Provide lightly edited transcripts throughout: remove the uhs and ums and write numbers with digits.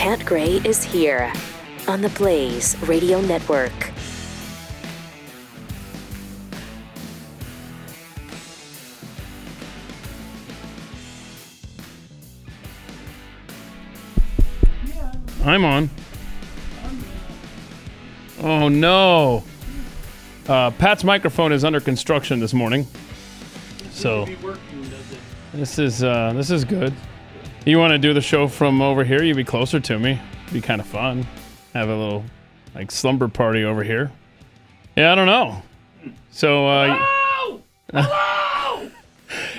Pat Gray is here on the Blaze Radio Network. I'm on. Oh no. Pat's microphone is under construction this morning. So this is good. You want to do the show from over here? You'd be closer to me. Be kind of fun. Have a little like slumber party over here. Yeah, I don't know. So Hello! Hello!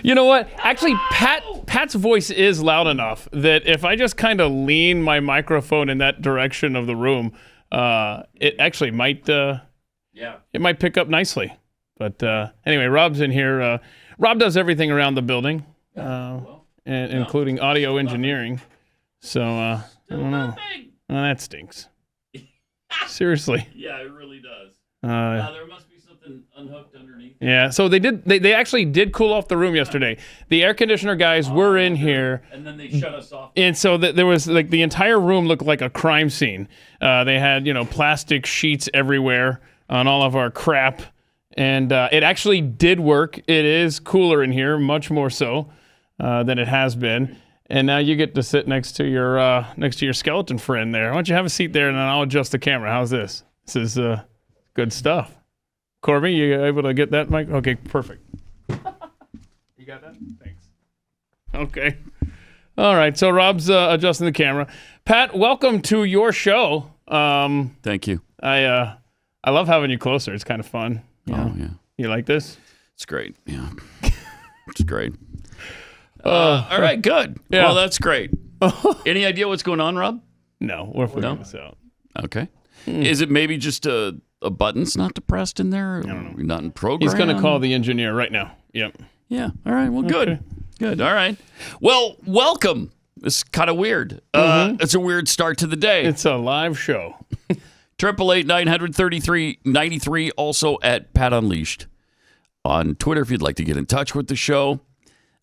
You know what? Actually, Pat's voice is loud enough that if I just kind of lean my microphone in that direction of the room, it actually might it might pick up nicely. But anyway, Rob's in here. Rob does everything around the building, including audio engineering. So I don't know. Well, that stinks. Seriously. Yeah, it really does. There must be something unhooked underneath. Yeah, so they actually did cool off the room yesterday. The air conditioner guys were in here. And then they shut us off. And so there was like the entire room looked like a crime scene. They had, plastic sheets everywhere on all of our crap. And it actually did work. It is cooler in here, much more so than it has been. And now you get to sit next to your skeleton friend there. Why don't you have a seat there and then I'll adjust the camera. How's this? This is good stuff. Corby, you able to get that mic? Okay, perfect. You got that? Thanks. Okay. All right, so Rob's adjusting the camera. Pat, welcome to your show. Thank you. I love having you closer. It's kind of fun. Yeah. You like this? It's great. Yeah. It's great. All right, good. Yeah. Well, that's great. Any idea what's going on, Rob? No, we're figuring this out. Okay. Is it maybe just a button's not depressed in there? I don't know. Not in program? He's going to call the engineer right now. Yep. Yeah. All right. Well, good. Okay. Good. All right. Well, welcome. It's kind of weird. It's a weird start to the day. It's a live show. 888-933-93. Also at Pat Unleashed on Twitter if you'd like to get in touch with the show.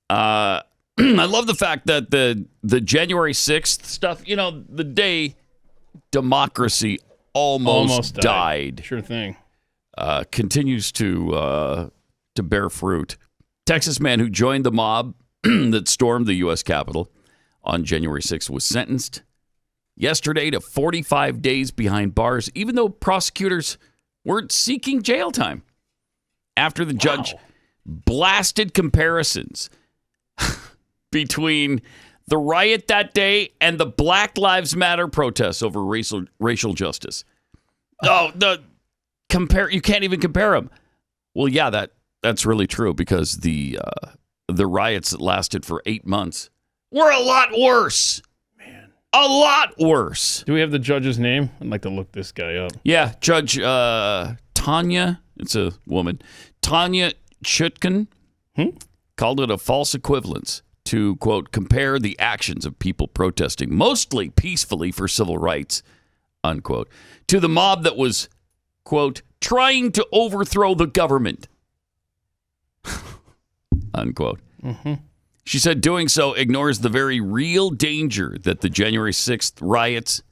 I love the fact that the January 6th stuff, the day democracy almost died. Sure thing. Continues to bear fruit. Texas man who joined the mob that stormed the U.S. Capitol on January 6th was sentenced yesterday to 45 days behind bars, even though prosecutors weren't seeking jail time. After the judge blasted comparisons between the riot that day and the Black Lives Matter protests over racial justice. You can't even compare them. Well, yeah, that's really true because the riots that lasted for 8 months were a lot worse. Man, a lot worse. Do we have the judge's name? I'd like to look this guy up. Yeah, Judge Tanya. It's a woman. Tanya Chutkan called it a false equivalence to, quote, compare the actions of people protesting mostly peacefully for civil rights, unquote, to the mob that was, quote, trying to overthrow the government, unquote. Mm-hmm. She said doing so ignores the very real danger that the January 6th riots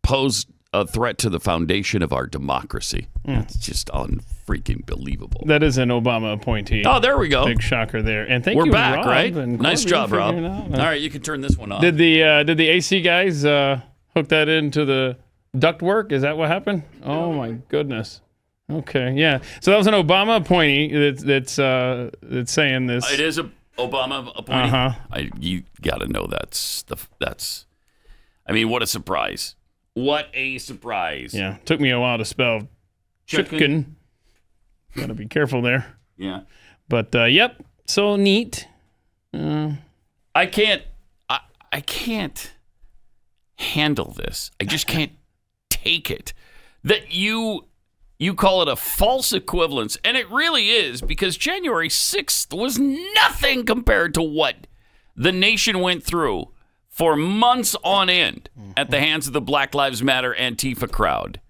posed a threat to the foundation of our democracy. It's just unfreaking believable. That is an Obama appointee. Oh, there we go. Big shocker there. And thank We're you, back, Rob, right? and Nice Corby job, Rob. figuring it out. All right, you can turn this one off. Did the AC guys hook that into the ductwork? Is that what happened? Oh my goodness. Okay, yeah. So that was an Obama appointee that's saying this. It is a Obama appointee. Uh-huh. You got to know that's. I mean, what a surprise! What a surprise! Yeah, took me a while to spell Chutkan. Got to be careful there. Yeah, but yep. So neat. I can't handle this. I just can't take it that you call it a false equivalence, and it really is, because January 6th was nothing compared to what the nation went through for months on end at the hands of the Black Lives Matter Antifa crowd.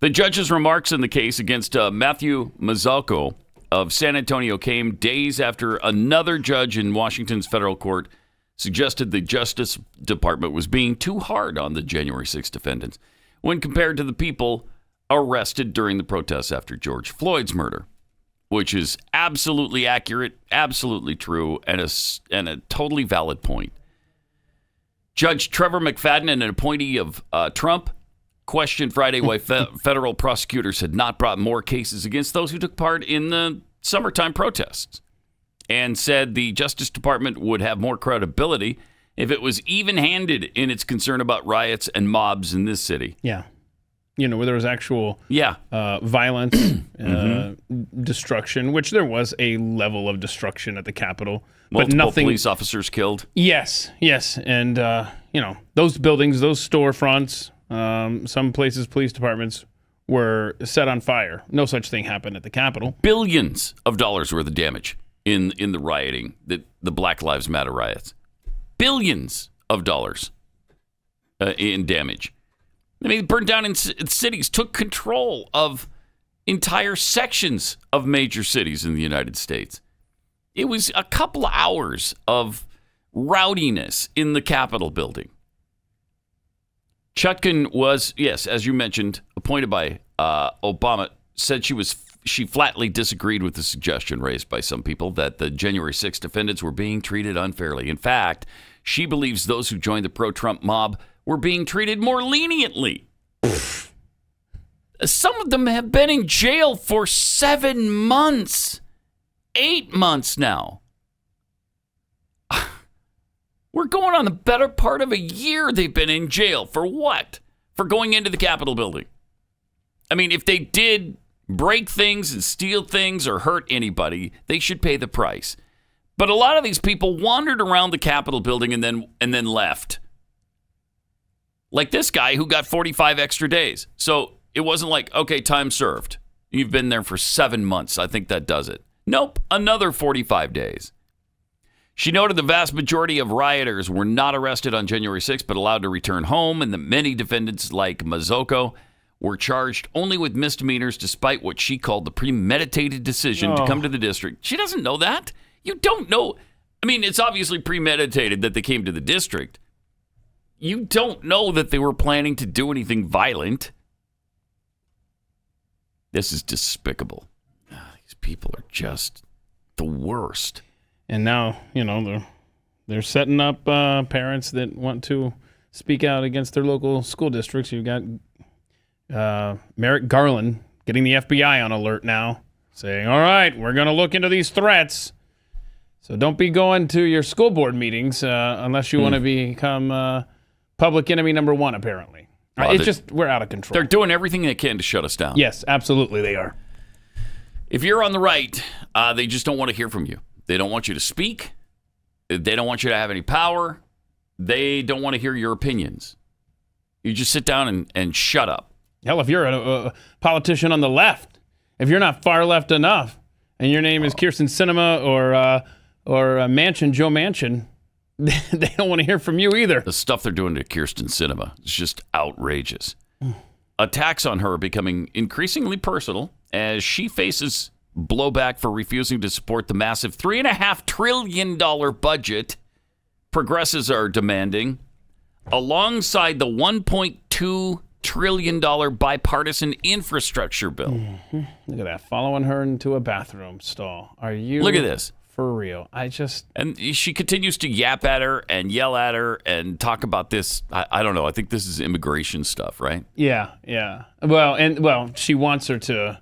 The judge's remarks in the case against Matthew Mazzocco of San Antonio came days after another judge in Washington's federal court suggested the Justice Department was being too hard on the January 6 defendants when compared to the people arrested during the protests after George Floyd's murder, which is absolutely accurate, absolutely true, and a totally valid point. Judge Trevor McFadden, an appointee of Trump, questioned Friday why federal prosecutors had not brought more cases against those who took part in the summertime protests, and said the Justice Department would have more credibility if it was even-handed in its concern about riots and mobs in this city. Yeah. Where there was actual violence, destruction, which there was a level of destruction at the Capitol. Multiple but nothing. Police officers killed. Yes. And, those buildings, those storefronts, some places, police departments were set on fire. No such thing happened at the Capitol. Billions of dollars worth of damage in the rioting, the Black Lives Matter riots. Billions of dollars in damage. I mean, burned down in cities, took control of entire sections of major cities in the United States. It was a couple of hours of rowdiness in the Capitol building. Chutkan was, yes, as you mentioned, appointed by Obama, said she flatly disagreed with the suggestion raised by some people that the January 6 defendants were being treated unfairly. In fact, she believes those who joined the pro-Trump mob were being treated more leniently. Some of them have been in jail for 7 months, 8 months now. We're going on the better part of a year they've been in jail. For what? For going into the Capitol building. I mean, if they did break things and steal things or hurt anybody, they should pay the price. But a lot of these people wandered around the Capitol building and then left. Like this guy who got 45 extra days. So it wasn't like, okay, time served. You've been there for 7 months. I think that does it. Nope, another 45 days. She noted the vast majority of rioters were not arrested on January 6th, but allowed to return home, and that many defendants like Mazzocco were charged only with misdemeanors despite what she called the premeditated decision to come to the district. She doesn't know that. You don't know. I mean, it's obviously premeditated that they came to the district. You don't know that they were planning to do anything violent. This is despicable. These people are just the worst. And now, they're setting up parents that want to speak out against their local school districts. You've got Merrick Garland getting the FBI on alert now, saying, all right, we're going to look into these threats. So don't be going to your school board meetings unless you want to become public enemy number one, apparently. It's just, we're out of control. They're doing everything they can to shut us down. Yes, absolutely they are. If you're on the right, they just don't want to hear from you. They don't want you to speak. They don't want you to have any power. They don't want to hear your opinions. You just sit down and shut up. Hell, if you're a politician on the left, if you're not far left enough, and your name is Kyrsten Sinema or Joe Manchin, they don't want to hear from you either. The stuff they're doing to Kyrsten Sinema is just outrageous. Attacks on her are becoming increasingly personal as she faces blowback for refusing to support the massive $3.5 trillion budget progressives are demanding, alongside the $1.2 trillion bipartisan infrastructure bill. Mm-hmm. Look at that, following her into a bathroom stall. Are you? Look at this. For real. And she continues to yap at her and yell at her and talk about this. I don't know. I think this is immigration stuff, right? Yeah. Well, she wants her to.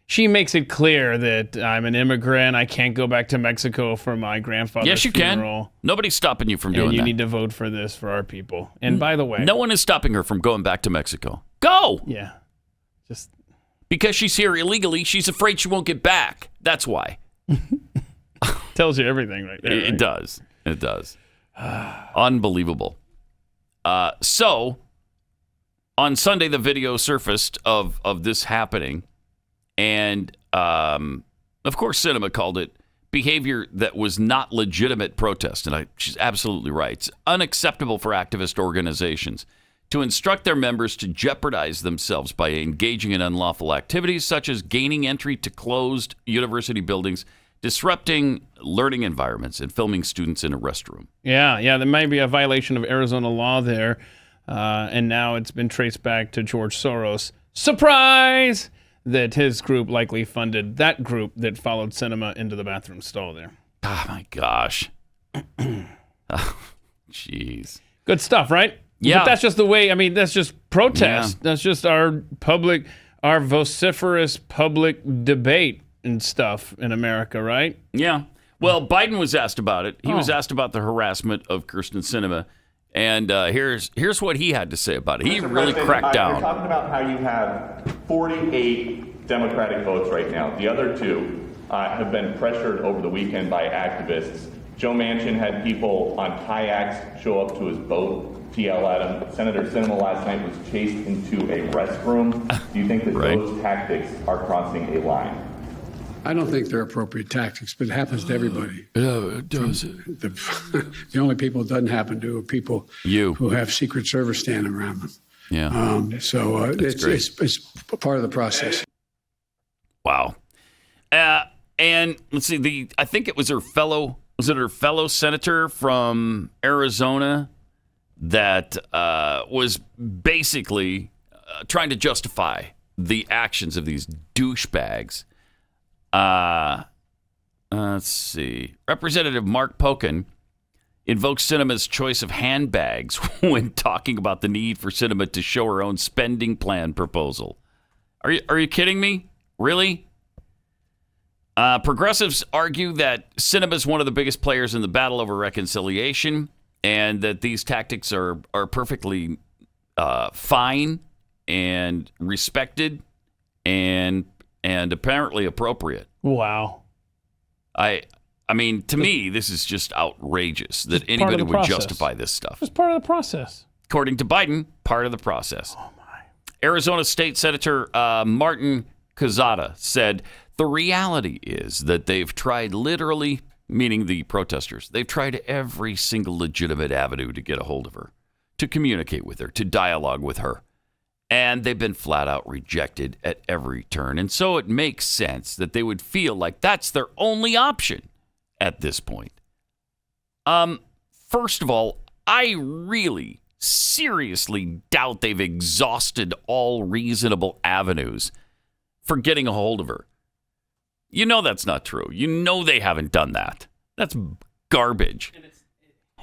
She makes it clear that I'm an immigrant. I can't go back to Mexico for my grandfather's funeral. Can. Nobody's stopping you from doing that. And you need to vote for this for our people. And by the way, no one is stopping her from going back to Mexico. Go. Yeah. Just because she's here illegally, she's afraid she won't get back. That's why. Tells you everything right there. It does. It does. Unbelievable. So on Sunday, the video surfaced of this happening. And, of course, Sinema called it behavior that was not legitimate protest. And she's absolutely right. It's unacceptable for activist organizations to instruct their members to jeopardize themselves by engaging in unlawful activities, such as gaining entry to closed university buildings, disrupting learning environments and filming students in a restroom. Yeah, there might be a violation of Arizona law there, and now it's been traced back to George Soros. Surprise! That his group likely funded that group that followed Sinema into the bathroom stall there. Oh, my gosh. Oh, jeez. Good stuff, right? Yeah. But that's just the way, that's just protest. Yeah. That's just our vociferous public debate and stuff in America, right? Yeah. Well, Biden was asked about it. He was asked about the harassment of Kyrsten Sinema. And here's what he had to say about it. He really cracked down. You're talking about how you have 48 Democratic votes right now. The other two have been pressured over the weekend by activists. Joe Manchin had people on kayaks show up to his boat to yell at him. Senator Sinema last night was chased into a restroom. Do you think that those tactics are crossing a line? I don't think they're appropriate tactics, but it happens to everybody. Yeah, it does. The only people it doesn't happen to are people who have Secret Service standing around them. Yeah. It's part of the process. Wow. And let's see, I think it was her fellow senator from Arizona that was basically trying to justify the actions of these douchebags. Let's see. Representative Mark Pocan invoked Sinema's choice of handbags when talking about the need for Sinema to show her own spending plan proposal. Are you kidding me? Really? Progressives argue that Sinema is one of the biggest players in the battle over reconciliation, and that these tactics are perfectly fine and respected and apparently appropriate. Wow. I mean, to me, this is just outrageous that anybody would justify this stuff. It's part of the process. According to Biden, part of the process. Oh, my. Arizona State Senator Martin Quezada said, the reality is that they've tried literally, meaning the protesters, they've tried every single legitimate avenue to get a hold of her, to communicate with her, to dialogue with her. And they've been flat out rejected at every turn. And so it makes sense that they would feel like that's their only option at this point. First of all, I really seriously doubt they've exhausted all reasonable avenues for getting a hold of her. You know that's not true. You know they haven't done that. That's garbage.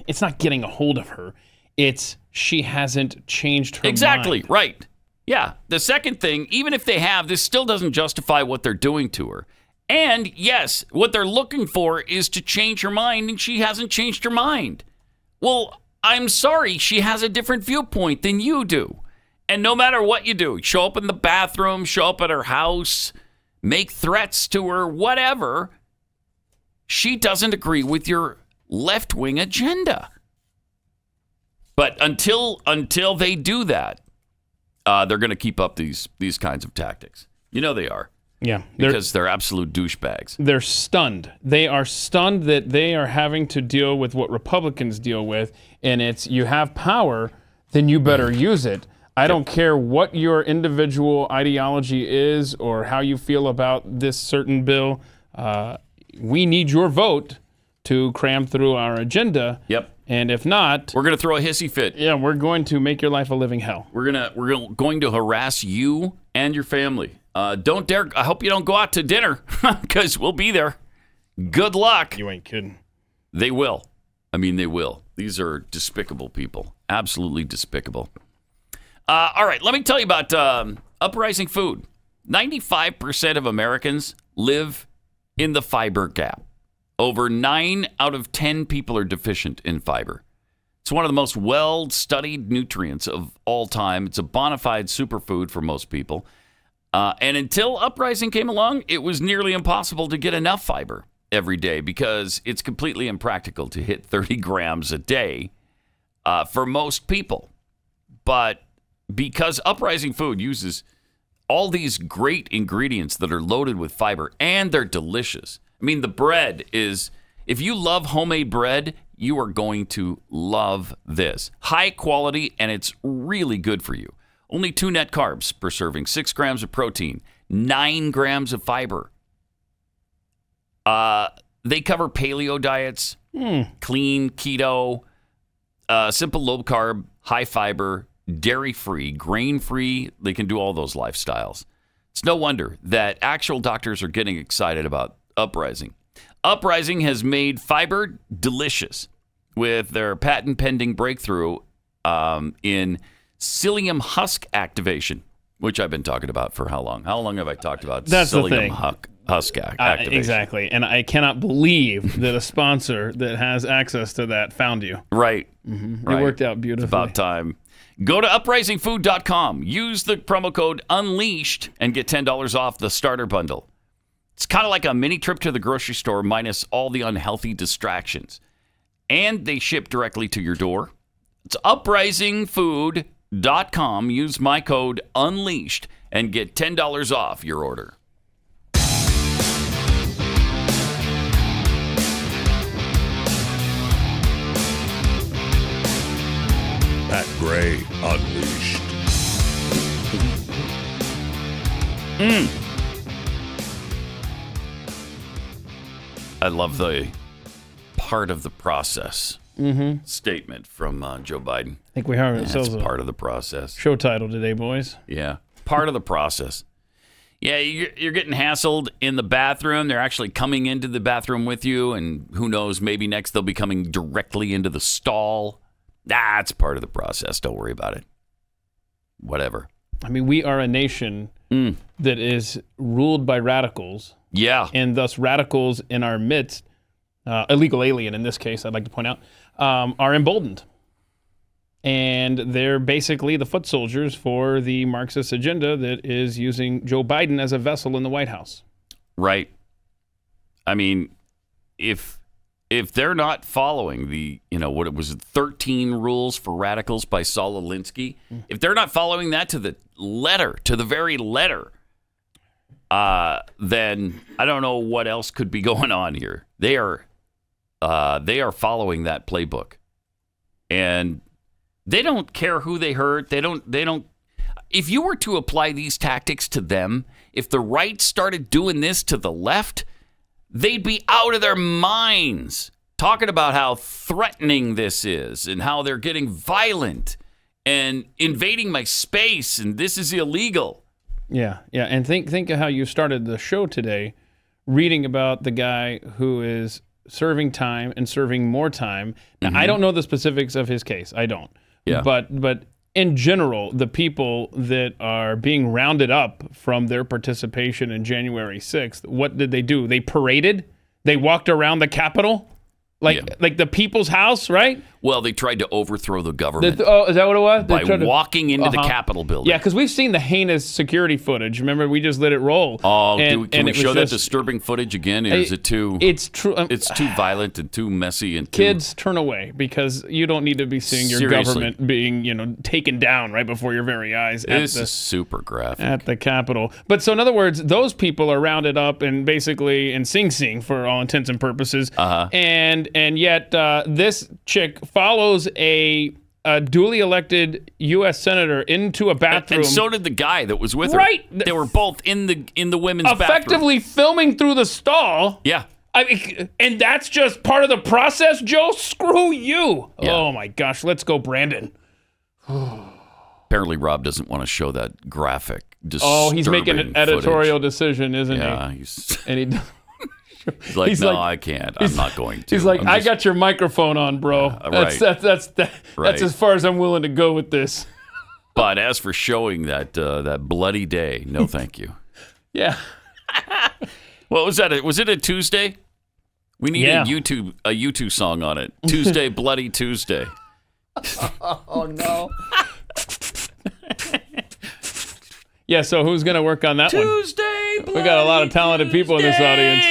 It's not getting a hold of her. It's she hasn't changed her Exactly, mind. right. Yeah. The second thing, even if they have, this still doesn't justify what they're doing to her. And yes, what they're looking for is to change her mind, and she hasn't changed her mind. Well, I'm sorry, she has a different viewpoint than you do. And no matter what you do, show up in the bathroom, show up at her house, make threats to her, whatever, she doesn't agree with your left-wing agenda. But until they do that, they're going to keep up these kinds of tactics. You know they are. Yeah. Because they're absolute douchebags. They're stunned. They are stunned that they are having to deal with what Republicans deal with, and it's you have power, then you better use it. I don't care what your individual ideology is or how you feel about this certain bill. We need your vote to cram through our agenda. Yep. And if not, we're going to throw a hissy fit. Yeah, we're going to make your life a living hell. We're going to harass you and your family. Don't dare. I hope you don't go out to dinner because we'll be there. Good luck. You ain't kidding. They will. I mean, they will. These are despicable people. Absolutely despicable. All right, let me tell you about Uprising Food. 95% of Americans live in the fiber gap. Over 9 out of 10 people are deficient in fiber. It's one of the most well-studied nutrients of all time. It's a bona fide superfood for most people. And until Uprising came along, it was nearly impossible to get enough fiber every day because it's completely impractical to hit 30 grams a day for most people. But because Uprising Food uses all these great ingredients that are loaded with fiber and they're delicious. I mean, the bread is, if you love homemade bread, you are going to love this. High quality, and it's really good for you. Only 2 net carbs per serving, 6 grams of protein, 9 grams of fiber. They cover paleo diets, clean, keto, simple low carb, high fiber, dairy free, grain free. They can do all those lifestyles. It's no wonder that actual doctors are getting excited about Uprising. Uprising has made fiber delicious with their patent pending breakthrough in psyllium husk activation, which I've been talking about for how long? How long have I talked about psyllium husk activation? Exactly. And I cannot believe that a sponsor that has access to that found you. Right. Mm-hmm. It worked out beautifully. It's about time. Go to uprisingfood.com. Use the promo code UNLEASHED and get $10 off the starter bundle. It's kind of like a mini trip to the grocery store minus all the unhealthy distractions. And they ship directly to your door. It's uprisingfood.com. Use my code UNLEASHED and get $10 off your order. Pat Gray Unleashed. I love the part of the process statement from Joe Biden. I think we have That's ourselves part of the process. Show title today, boys. Yeah, part of the process. Yeah, you're getting hassled in the bathroom. They're actually coming into the bathroom with you, and who knows, maybe next they'll be coming directly into the stall. That's part of the process. Don't worry about it. Whatever. I mean, we are a nation that is ruled by radicals. Yeah. And thus radicals in our midst, illegal alien in this case, I'd like to point out, are emboldened. And they're basically the foot soldiers for the Marxist agenda that is using Joe Biden as a vessel in the White House. Right. I mean, if they're not following the, what it was, 13 rules for radicals by Saul Alinsky, if they're not following that to the letter, to the very letter, then I don't know what else could be going on here. They are following that playbook, and they don't care who they hurt. They don't. If you were to apply these tactics to them, if the right started doing this to the left, they'd be out of their minds talking about how threatening this is and how they're getting violent and invading my space and this is illegal. Yeah. And think of how you started the show today, reading about the guy who is serving time and serving more time. Now, I don't know the specifics of his case. I don't. Yeah. But in general, the people that are being rounded up from their participation in January 6th, what did they do? They paraded? They walked around the Capitol? Like the people's house, right? Well, they tried to overthrow the government. Is that what it was? By walking into the Capitol building. Yeah, because we've seen the heinous security footage. Remember, we just let it roll. Oh, can we show that disturbing footage again? Or is it too... It's true. It's too violent and too messy. And kids, turn away, because you don't need to be seeing your government being, taken down right before your very eyes. This is super graphic. At the Capitol. But so, in other words, those people are rounded up and basically in Sing Sing for all intents and purposes. And yet this chick follows a duly elected U.S. senator into a bathroom. And so did the guy that was with her. Right. They were both in the women's bathroom. Effectively filming through the stall. Yeah. I mean, and that's just part of the process, Joe? Screw you. Yeah. Oh, my gosh. Let's go, Brandon. Apparently, Rob doesn't want to show that graphic. He's making an editorial decision, isn't he? Yeah. And he... He's like, I can't. I'm not going to. He's like, I got your microphone on, bro. Right. That's as far as I'm willing to go with this. But as for showing that bloody day, no, thank you. Yeah. What was that? Was it a Tuesday? We need a U2 song on it. Tuesday, Bloody Tuesday. Oh no. Yeah. So who's gonna work on that Tuesday, one? We got a lot of talented people in this audience.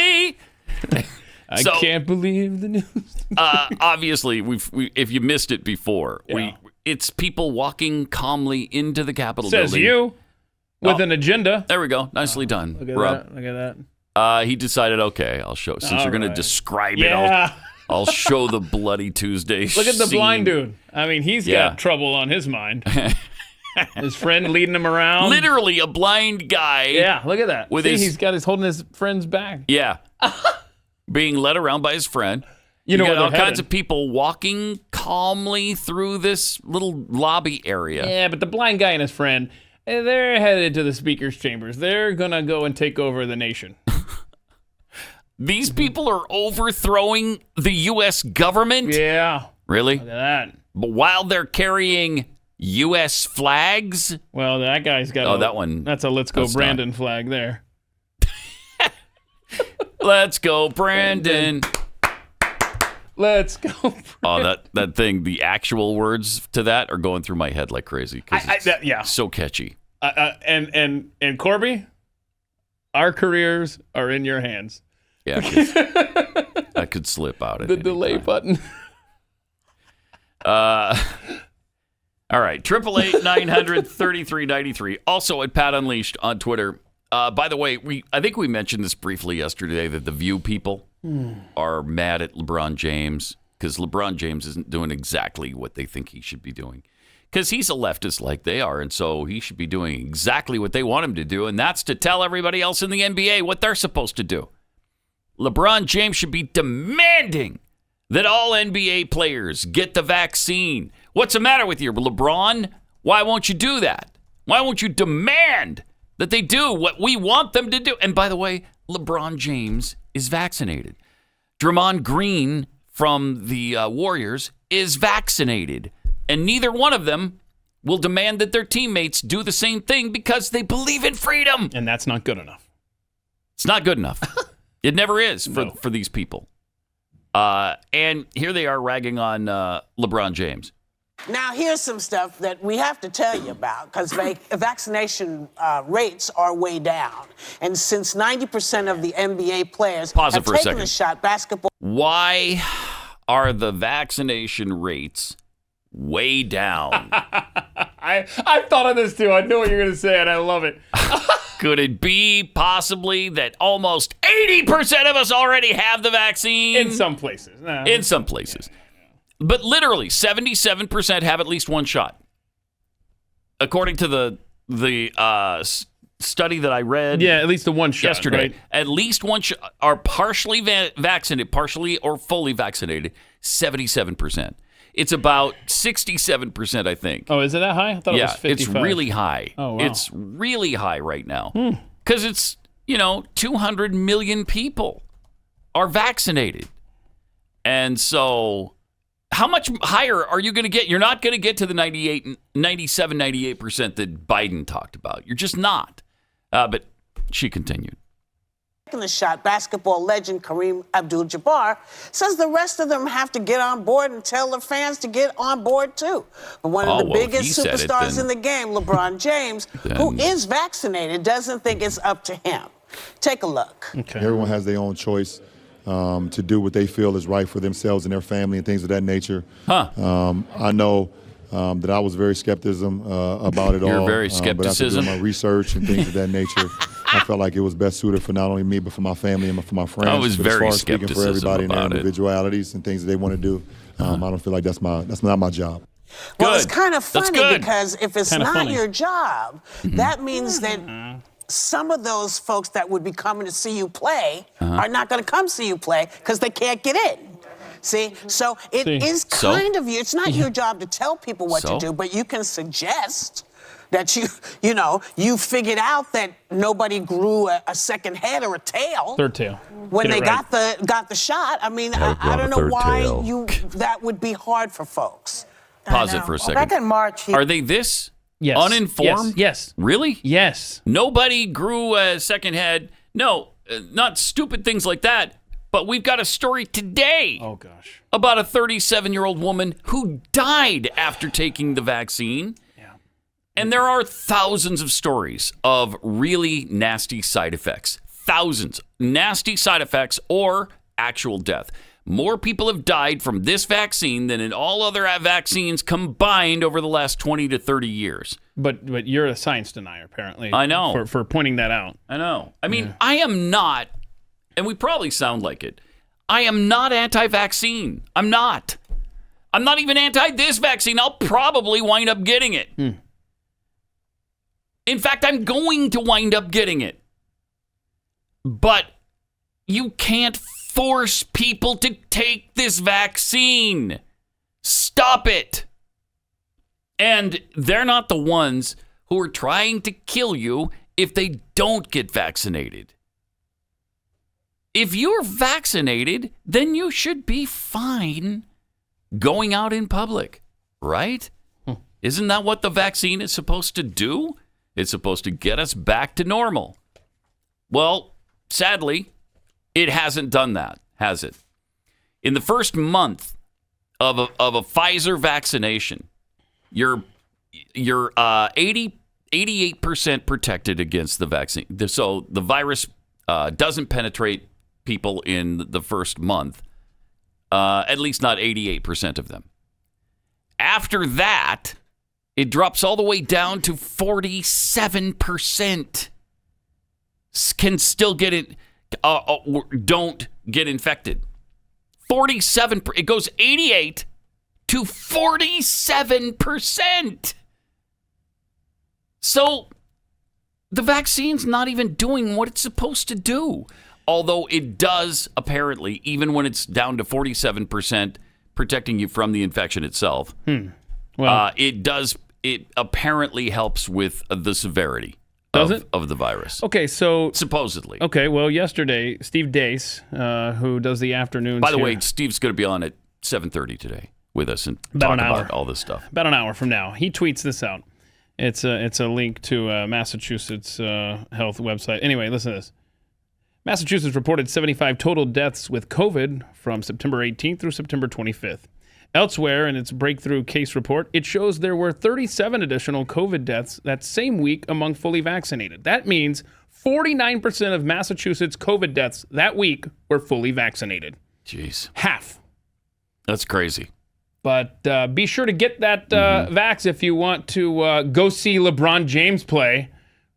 I So, can't believe the news. Obviously, if you missed it before, it's people walking calmly into the Capitol building. Says you, with an agenda. There we go. Nicely done. Look at Rob. that. Look at that. He decided, okay, I'll show. Since you're going to describe it, I'll show the Bloody Tuesday Look at the scene. blind dude. I mean, he's got trouble on his mind. His friend leading him around. Literally a blind guy. Yeah, look at that. He's holding his friend's back. Yeah. being led around by his friend. You know, got where all they're kinds headed. of people walking calmly through this little lobby area. Yeah, but the blind guy and his friend, they're headed to the speaker's chambers. They're going to go and take over the nation. These people are overthrowing the U.S. government? Yeah. Really? Look at that. But while they're carrying U.S. flags? Well, that guy's got that one. That's a Let's Go That's Brandon flag there. Let's go, Brandon. Let's go. Oh, that thing, the actual words to that are going through my head like crazy because it's so catchy. And Corby, our careers are in your hands. Yeah, I could slip out at The any delay time. button. All right, 888-900-3393. Also at Pat Unleashed on Twitter. By the way, I think we mentioned this briefly yesterday that the View people are mad at LeBron James because LeBron James isn't doing exactly what they think he should be doing. Because he's a leftist like they are, and so he should be doing exactly what they want him to do, and that's to tell everybody else in the NBA what they're supposed to do. LeBron James should be demanding that all NBA players get the vaccine. What's the matter with you, LeBron? Why won't you do that? Why won't you demand that they do what we want them to do? And by the way, LeBron James is vaccinated. Draymond Green from the Warriors is vaccinated. And neither one of them will demand that their teammates do the same thing because they believe in freedom. And that's not good enough. It's not good enough. It never is for these people. And here they are ragging on LeBron James. Now, here's some stuff that we have to tell you about because vaccination rates are way down. And since 90% of the NBA players have taken a shot, basketball... Why are the vaccination rates way down? I thought of this too. I know what you're going to say, and I love it. Could it be possibly that almost 80% of us already have the vaccine? In some places. No. In some places. But literally, 77% have at least one shot. According to the study that I read. Yeah, at least the one shot yesterday. Right? At least one shot are partially vaccinated, partially or fully vaccinated, 77%. It's about 67%, I think. Oh, is it that high? I thought it was 55. It's really high. Oh, wow. It's really high right now. Because it's, 200 million people are vaccinated. And so how much higher are you going to get? You're not going to get to the 97, 98% that Biden talked about. You're just not. But she continued. The shot, basketball legend Kareem Abdul-Jabbar says the rest of them have to get on board and tell their fans to get on board too. But one of the biggest superstars in the game, LeBron James, who is vaccinated, doesn't think it's up to him. Take a look. Okay. Everyone has their own choice to do what they feel is right for themselves and their family and things of that nature. I know that I was very skepticism about it all. You're very skepticism. But after doing my research and things of that nature, I felt like it was best suited for not only me, but for my family and for my friends. I was but very as far as speaking for everybody and their individualities and things that they want to do, I don't feel like that's not my job. Well, it's kind of funny because if it's not your job, that means that some of those folks that would be coming to see you play are not going to come see you play because they can't get in. See? So it is kind of it's not your job to tell people what to do, but you can suggest that you figured out that nobody grew a second head or a tail. Third tail. When they got the shot. I mean, I don't know why that would be hard for folks. Pause it for a second. Back in March, are they this uninformed? Yes. Really? Yes. Nobody grew a second head. No, not stupid things like that. But we've got a story today about a 37-year-old woman who died after taking the vaccine. Yeah. And there are thousands of stories of really nasty side effects. Thousands. Nasty side effects or actual death. More people have died from this vaccine than in all other vaccines combined over the last 20 to 30 years. But you're a science denier, apparently. I know. For pointing that out. I know. I mean, I am not... And we probably sound like it. I am not anti-vaccine. I'm not. I'm not even anti this vaccine. I'll probably wind up getting it. In fact, I'm going to wind up getting it. But you can't force people to take this vaccine. Stop it. And they're not the ones who are trying to kill you if they don't get vaccinated. If you're vaccinated, then you should be fine going out in public, right? Isn't that what the vaccine is supposed to do? It's supposed to get us back to normal. Well, sadly, it hasn't done that, has it? In the first month of a Pfizer vaccination, you're 88% protected against the vaccine. So the virus doesn't penetrate people in the first month, at least not 88% of them. After that, it drops all the way down to 47%. Can still get it, don't get infected. 47%. It goes 88 to 47%. So the vaccine's not even doing what it's supposed to do. Although it does, apparently, even when it's down to 47%, protecting you from the infection itself. Well, it apparently helps with the severity of the virus. Okay, so supposedly. Okay, well, yesterday, Steve Deace, who does the afternoons. By the way, Steve's going to be on at 7:30 today with us and talk about all this stuff. About an hour from now, he tweets this out. It's a link to Massachusetts health website. Anyway, listen to this. Massachusetts reported 75 total deaths with COVID from September 18th through September 25th. Elsewhere in its breakthrough case report, it shows there were 37 additional COVID deaths that same week among fully vaccinated. That means 49% of Massachusetts COVID deaths that week were fully vaccinated. Jeez. Half. That's crazy. But be sure to get that vax if you want to go see LeBron James play,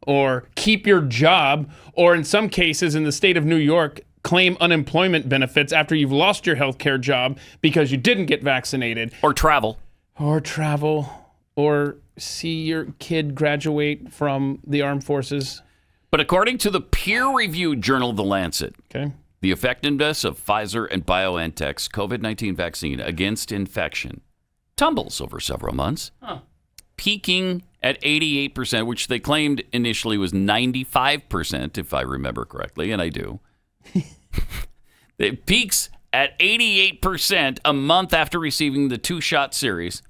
or keep your job, or in some cases in the state of New York, claim unemployment benefits after you've lost your healthcare job because you didn't get vaccinated. Or travel. Or see your kid graduate from the armed forces. But according to the peer-reviewed journal The Lancet, the effectiveness of Pfizer and BioNTech's COVID-19 vaccine against infection tumbles over several months, peaking at 88%, which they claimed initially was 95%, if I remember correctly, and I do. It peaks at 88% a month after receiving the two-shot series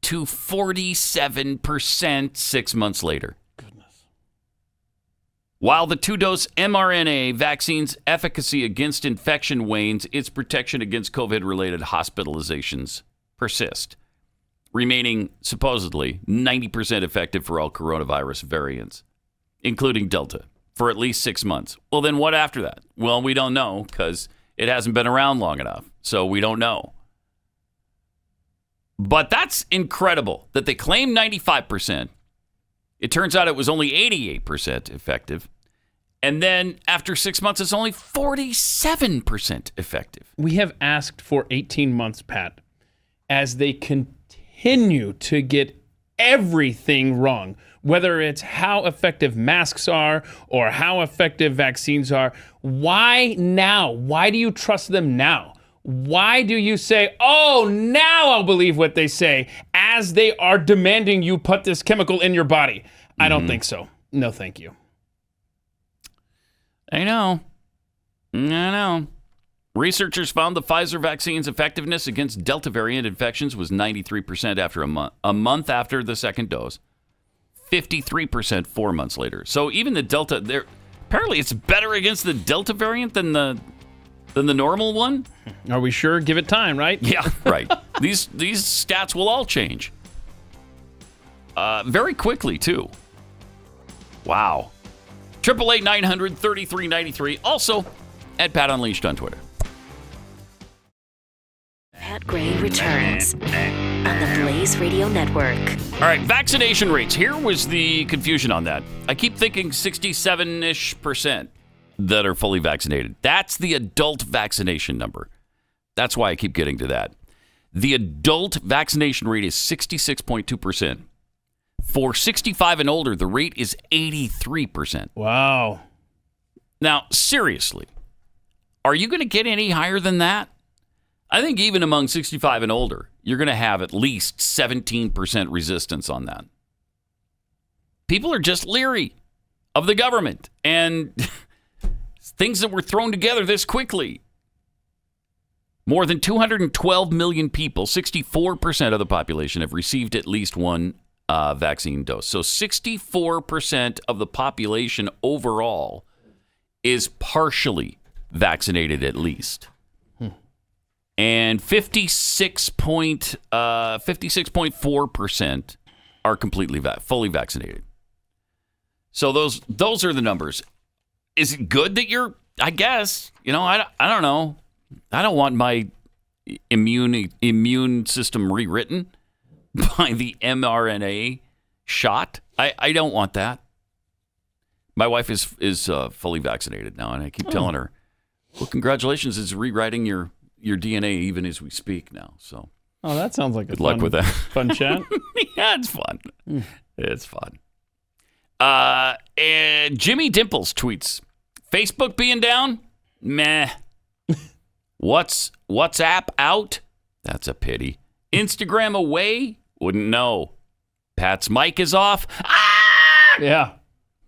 to 47% 6 months later. Goodness. While the two-dose mRNA vaccine's efficacy against infection wanes, its protection against COVID-related hospitalizations persist, remaining supposedly 90% effective for all coronavirus variants, including Delta, for at least 6 months. Well, then what after that? Well, we don't know because it hasn't been around long enough, so we don't know. But that's incredible that they claim 95%. It turns out it was only 88% effective. And then after 6 months, it's only 47% effective. We have asked for 18 months, Pat, as they continue to get everything wrong, whether it's how effective masks are or how effective vaccines are. Why now? Why do you trust them now? Why do you say, oh, now I'll believe what they say, as they are demanding you put this chemical in your body? I don't think so. No, thank you. I know. Researchers found the Pfizer vaccine's effectiveness against Delta variant infections was 93% after a month after the second dose, 53% 4 months later. So even the Delta, apparently it's better against the Delta variant than the normal one. Are we sure? Give it time, right? Yeah, right. These stats will all change very quickly too. Wow. 888-900-3393. Also at Pat Unleashed on Twitter. Pat Gray returns on the Blaze Radio Network. All right, vaccination rates. Here was the confusion on that. I keep thinking 67-ish% that are fully vaccinated. That's the adult vaccination number. That's why I keep getting to that. The adult vaccination rate is 66.2%. For 65 and older, the rate is 83%. Wow. Now, seriously, Are you going to get any higher than that? I think even among 65 and older, you're going to have at least 17% resistance on that. People are just leery of the government and things that were thrown together this quickly. More than 212 million people, 64% of the population, have received at least one vaccine dose. So 64% of the population overall is partially vaccinated at least. And 56.4% are completely fully vaccinated. So those are the numbers. Is it good that you're? I guess I don't know. I don't want my immune system rewritten by the mRNA shot. I don't want that. My wife is fully vaccinated now, and I keep telling her, "Well, congratulations! It's rewriting your DNA even as we speak now." So, that sounds like good luck with that. Fun chat. Yeah, it's fun. It's fun. And Jimmy Dimples tweets, Facebook being down? Meh. WhatsApp out? That's a pity. Instagram away? Wouldn't know. Pat's mic is off? Ah! Yeah.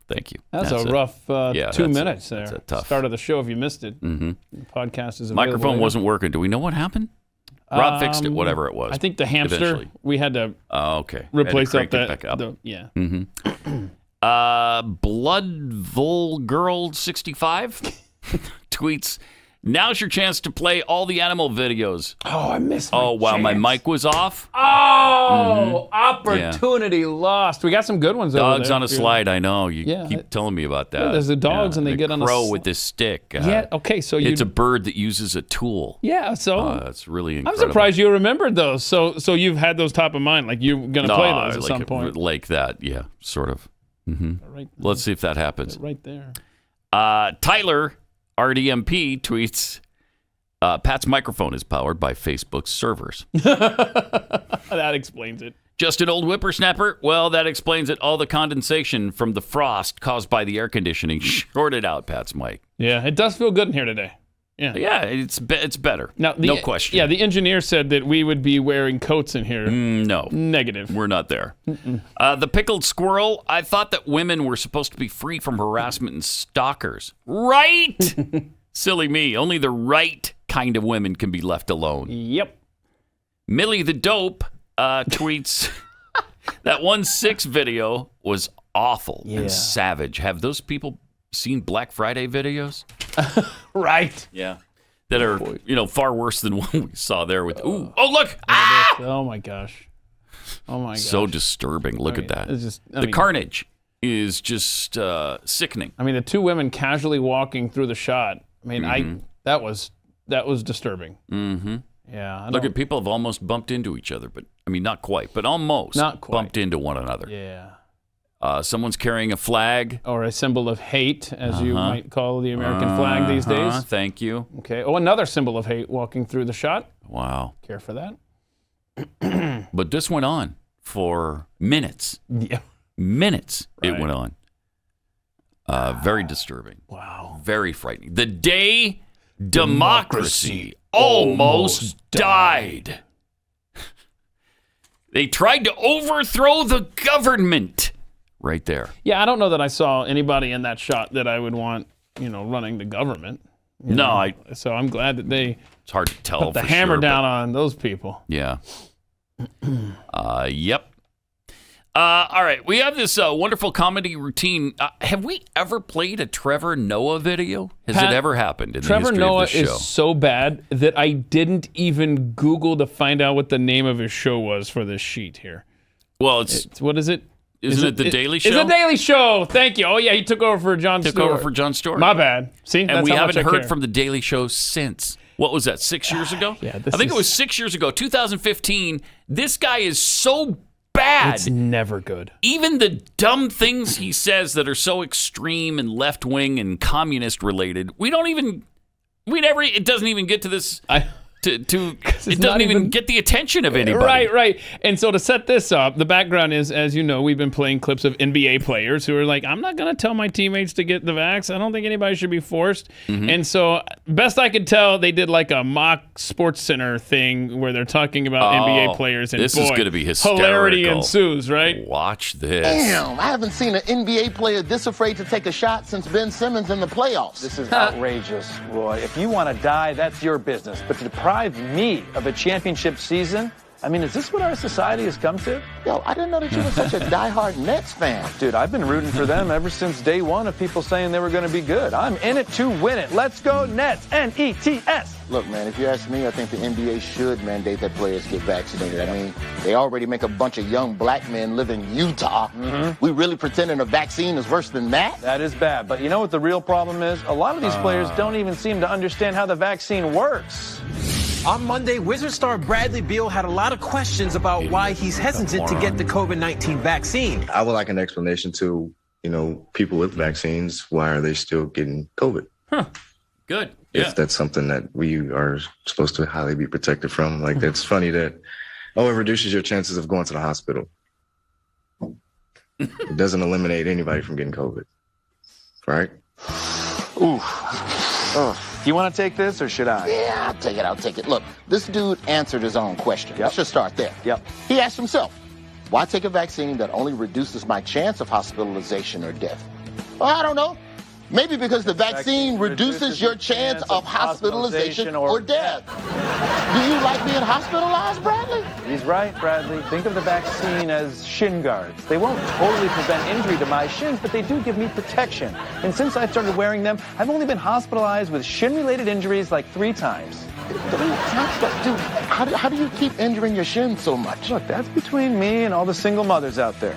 Thank you. That's a rough 2 minutes there. That's a tough. Start of the show if you missed it. Mm-hmm. The podcast is available. Microphone wasn't working. Do we know what happened? Rob fixed it, whatever it was. I think the hamster, eventually. We had to replace had to that. Back up. Yeah. Mm-hmm. Bloodvulgirl65 tweets, now's your chance to play all the animal videos. Oh, I missed my mic was off. Oh, opportunity lost. We got some good ones over there. Dogs on a slide, I know. You keep telling me about that. Yeah, there's the dogs and they get on a crow with this stick. Okay, so it's a bird that uses a tool. Yeah, so that's really incredible. I'm surprised you remembered those. So you've had those top of mind, like you're going to play those at some point. Like that, yeah, sort of. Mm-hmm. Right, let's see if that happens. Right there. Tyler, RDMP, tweets, Pat's microphone is powered by Facebook's servers. That explains it. Just an old whippersnapper? Well, that explains it. All the condensation from the frost caused by the air conditioning shorted out Pat's mic. Yeah, it does feel good in here today. Yeah, it's better. Now, no question. Yeah, the engineer said that we would be wearing coats in here. No. Negative. We're not there. The pickled squirrel, I thought that women were supposed to be free from harassment and stalkers. Right? Silly me. Only the right kind of women can be left alone. Yep. Millie the Dope tweets, that 1/6 video was awful and savage. Have those people seen Black Friday videos? Right. Yeah. That are, far worse than what we saw there with, look. Ah! Oh, my gosh. So disturbing. Look at that. It's just, the carnage is just sickening. I mean, the two women casually walking through the shot. I mean, that was disturbing. Mm-hmm. Yeah. Look at people have almost bumped into each other, but I mean, not quite, but almost bumped into one another. Yeah. Someone's carrying a flag. Or a symbol of hate, as you might call the American flag these days. Thank you. Okay. Oh, another symbol of hate walking through the shot. Wow. Care for that. But this went on for minutes. Yeah. Minutes it went on. Very disturbing. Wow. Very frightening. The day democracy almost died. They tried to overthrow the government. Right there. Yeah, I don't know that I saw anybody in that shot that I would want, running the government. So I'm glad that they it's hard to tell put the hammer down on those people. Yeah. Yep. All right, we have this wonderful comedy routine. Have we ever played a Trevor Noah video? Has it ever happened in the history Noah of this show? is so bad that I didn't even Google to find out what the name of his show was for this sheet here. Well, it's what is it? Isn't it The Daily Show? It's The Daily Show. Thank you. Oh, yeah, he took over for Jon Stewart. Took over for Jon Stewart. My bad. See, and we haven't heard from The Daily Show since. What was that, 6 years ago? Yeah, I think it was 6 years ago, 2015. This guy is so bad. It's never good. Even the dumb things he says that are so extreme and left-wing and communist related, it doesn't even get to this It doesn't even get the attention of anybody. Right. And so to set this up, the background is, as you know, we've been playing clips of NBA players who are like, I'm not going to tell my teammates to get the vax. I don't think anybody should be forced. Mm-hmm. And so best I could tell, they did like a mock Sports Center thing where they're talking about NBA players. And this is going to be hysterical. Hilarity ensues, right? Watch this. Damn, I haven't seen an NBA player this afraid to take a shot since Ben Simmons in the playoffs. This is outrageous, Roy. If you want to die, that's your business. But to deprive me of a championship season, I mean, is this what our society has come to? Yo, I didn't know that you were such a diehard Nets fan. Dude, I've been rooting for them ever since day one of people saying they were going to be good. I'm in it to win it. Let's go Nets. N-E-T-S. Look, man, if you ask me, I think the NBA should mandate that players get vaccinated. I mean, they already make a bunch of young black men live in Utah. Mm-hmm. We really pretending a vaccine is worse than that? That is bad. But you know what the real problem is? A lot of these players don't even seem to understand how the vaccine works. On Monday, Wizard star Bradley Beal had a lot of questions about why he's hesitant to get the COVID-19 vaccine. I would like an explanation to, people with vaccines. Why are they still getting COVID? Huh. Good. If that's something that we are supposed to highly be protected from. Like, that's funny that, it reduces your chances of going to the hospital. It doesn't eliminate anybody from getting COVID. Right? Ooh. Oh. Do you want to take this or should I? Yeah, I'll take it. Look, this dude answered his own question. Yep. Let's just start there. Yep. He asked himself, why take a vaccine that only reduces my chance of hospitalization or death? Well, I don't know. Maybe because the vaccine reduces your chance of hospitalization or death. Do you like being hospitalized, Bradley? He's right, Bradley. Think of the vaccine as shin guards. They won't totally prevent injury to my shins, but they do give me protection. And since I started wearing them, I've only been hospitalized with shin-related injuries like 3 times. 3 times? But, dude, how do you keep injuring your shins so much? Look, that's between me and all the single mothers out there.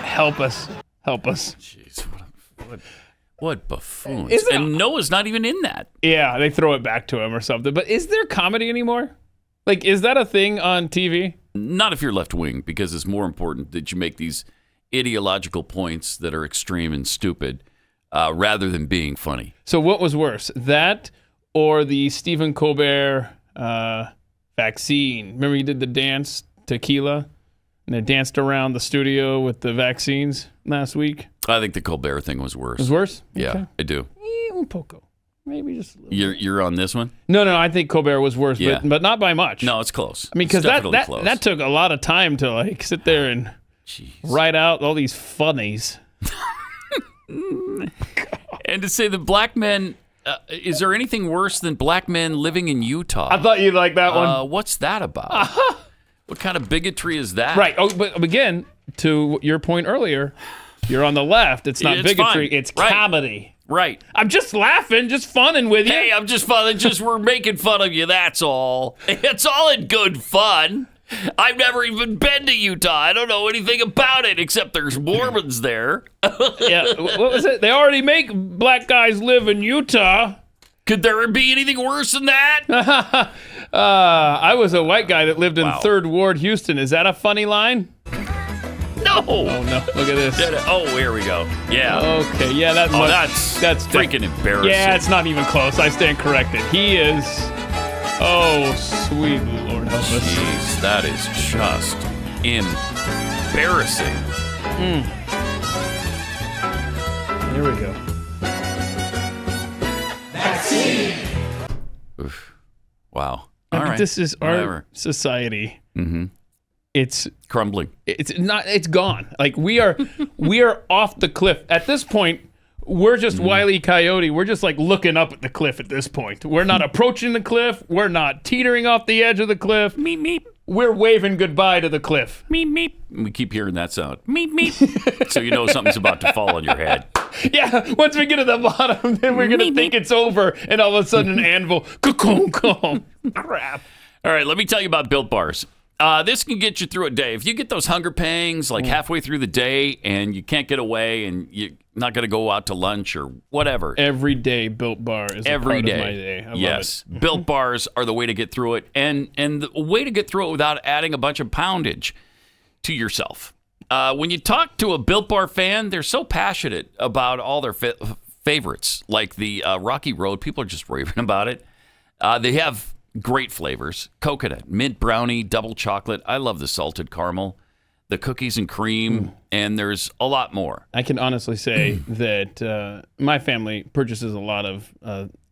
Help us. Help us. Jeez, what buffoons. And Noah's not even in that. Yeah, they throw it back to him or something. But is there comedy anymore? Like, is that a thing on TV? Not if you're left-wing, because it's more important that you make these ideological points that are extreme and stupid rather than being funny. So what was worse, that or the Stephen Colbert vaccine? Remember he did the dance, Tequila? And they danced around the studio with the vaccines last week. I think the Colbert thing was worse. It was worse? Yeah, okay. I do. Un poco. Maybe just a little bit. You're on this one? No, I think Colbert was worse, yeah. but not by much. No, it's close. I mean, because that took a lot of time to like sit there and write out all these funnies. And to say that black men, is there anything worse than black men living in Utah? I thought you'd like that one. What's that about? What kind of bigotry is that? Right. Oh, but again, to your point earlier, you're on the left. It's not bigotry. Fine. It's comedy. Right. I'm just laughing, just funning with you. Hey, I'm just funning. We're making fun of you. That's all. It's all in good fun. I've never even been to Utah. I don't know anything about it except there's Mormons there. Yeah. What was it? They already make black guys live in Utah. Could there be anything worse than that? I was a white guy that lived in 3rd Ward, Houston. Is that a funny line? No. Oh, no. Look at this. Oh, here we go. Yeah. Okay. Yeah, that's freaking embarrassing. Yeah, it's not even close. I stand corrected. He is. Oh, sweet Lord help us. Jeez, that is just embarrassing. Here we go. Vaccine. Oof. Wow. All right. This is our society. Mm-hmm. It's crumbling. It's not. It's gone. Like we are off the cliff at this point. We're just Wile E. Coyote. We're just like looking up at the cliff at this point. We're not approaching the cliff. We're not teetering off the edge of the cliff. Meep meep. We're waving goodbye to the cliff. Meep meep. We keep hearing that sound. Meep meep. So you know something's about to fall on your head. Yeah. Once we get to the bottom, then we're gonna think it's over, and all of a sudden an anvil. Crap. All right. Let me tell you about Built Bars. This can get you through a day. If you get those hunger pangs like halfway through the day and you can't get away and you're not going to go out to lunch or whatever. Every day Built Bar is every a part day. Of my day. I yes. love it. Built Bars are the way to get through it and the way to get through it without adding a bunch of poundage to yourself. When you talk to a Built Bar fan, they're so passionate about all their favorites, like the Rocky Road. People are just raving about it. They have great flavors. Coconut, mint brownie, double chocolate. I love the salted caramel, the cookies and cream, and there's a lot more. I can honestly say that my family purchases a lot of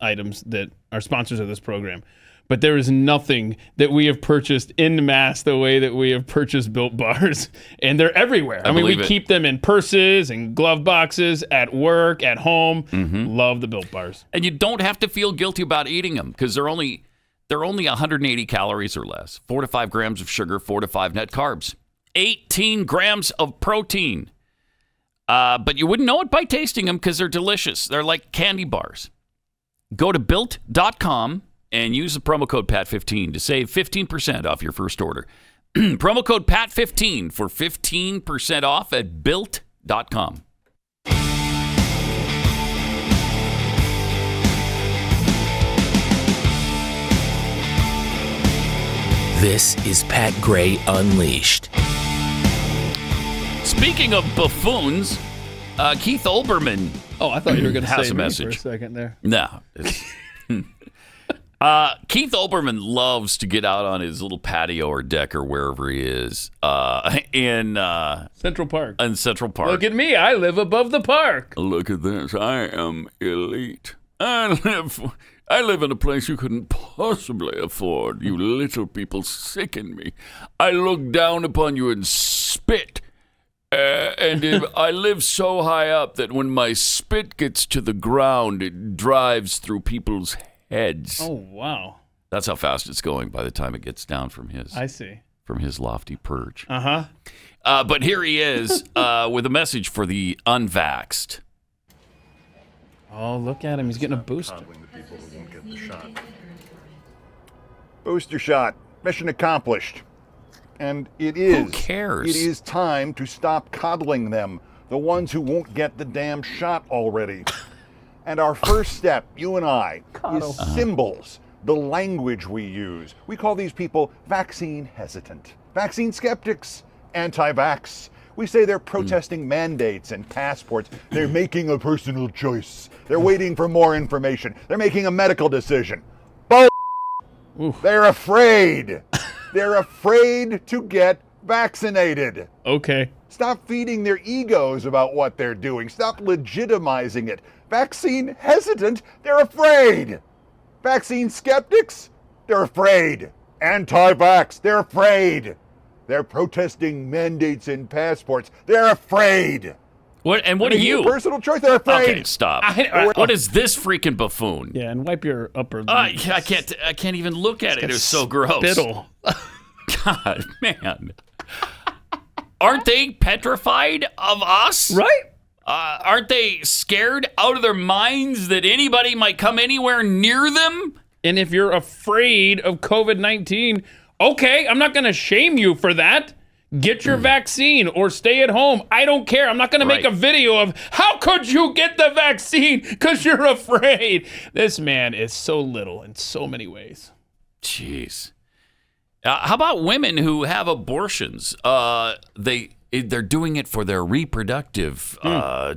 items that are sponsors of this program. But there is nothing that we have purchased en masse the way that we have purchased Built Bars. And they're everywhere. I mean, we keep them in purses and glove boxes, at work, at home. Love the Built Bars. And you don't have to feel guilty about eating them because they're only 180 calories or less, 4 to 5 grams of sugar, 4 to 5 net carbs, 18 grams of protein. But you wouldn't know it by tasting them because they're delicious. They're like candy bars. Go to Built.com and use the promo code PAT15 to save 15% off your first order. Promo code PAT15 for 15% off at Built.com. This is Pat Gray Unleashed. Speaking of buffoons, Keith Olbermann. Oh, I thought you were going to say has a me message for a second there. No. Keith Olbermann loves to get out on his little patio or deck or wherever he is in Central Park. In Central Park. Look at me. I live above the park. Look at this. I am elite. I live in a place you couldn't possibly afford. You little people sicken me. I look down upon you and spit. I live so high up that when my spit gets to the ground, it drives through people's heads. Oh, wow. That's how fast it's going by the time it gets down from his lofty perch. But here he is with a message for the unvaxxed. Oh, look at him. He's getting a booster. Booster shot. Mission accomplished. And it is. Who cares? It is time to stop coddling them, the ones who won't get the damn shot already. And our first step, you and I, is symbols, the language we use. We call these people vaccine hesitant, vaccine skeptics, anti-vax. We say they're protesting mandates and passports. They're making a personal choice. They're waiting for more information. They're making a medical decision. They're afraid. They're afraid to get vaccinated. Okay. Stop feeding their egos about what they're doing. Stop legitimizing it. Vaccine hesitant, they're afraid. Vaccine skeptics, they're afraid. Anti-vax, they're afraid. They're protesting mandates and passports. They're afraid. What are you? Personal choice, they're afraid. Okay, stop. What is this freaking buffoon? Yeah, and wipe your upper lip. I can't even look at it. It's so gross. Spittle. God, man. Aren't they petrified of us? Right? Aren't they scared out of their minds that anybody might come anywhere near them? And if you're afraid of COVID-19, okay, I'm not going to shame you for that. Get your vaccine or stay at home. I don't care. I'm not going to make a video of how could you get the vaccine because you're afraid. This man is so little in so many ways. Jeez. How about women who have abortions? They're doing it for their reproductive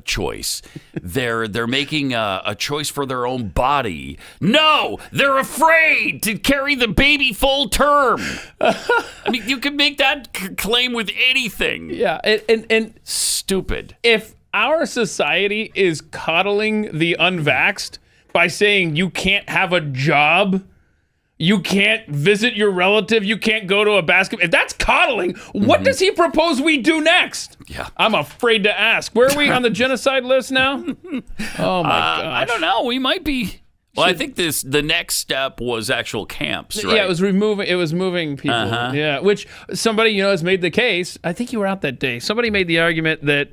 choice. They're making a choice for their own body. No, they're afraid to carry the baby full term. I mean, you can make that claim with anything. Yeah, and stupid. If our society is coddling the unvaxxed by saying you can't have a job, you can't visit your relative, you can't go to a basketball. If that's coddling, what does he propose we do next? Yeah. I'm afraid to ask. Where are we on the genocide list now? Oh, my gosh. I don't know. We might be. Well, I think the next step was actual camps, right? Yeah, it was moving people. Yeah, which somebody, has made the case. I think you were out that day. Somebody made the argument that,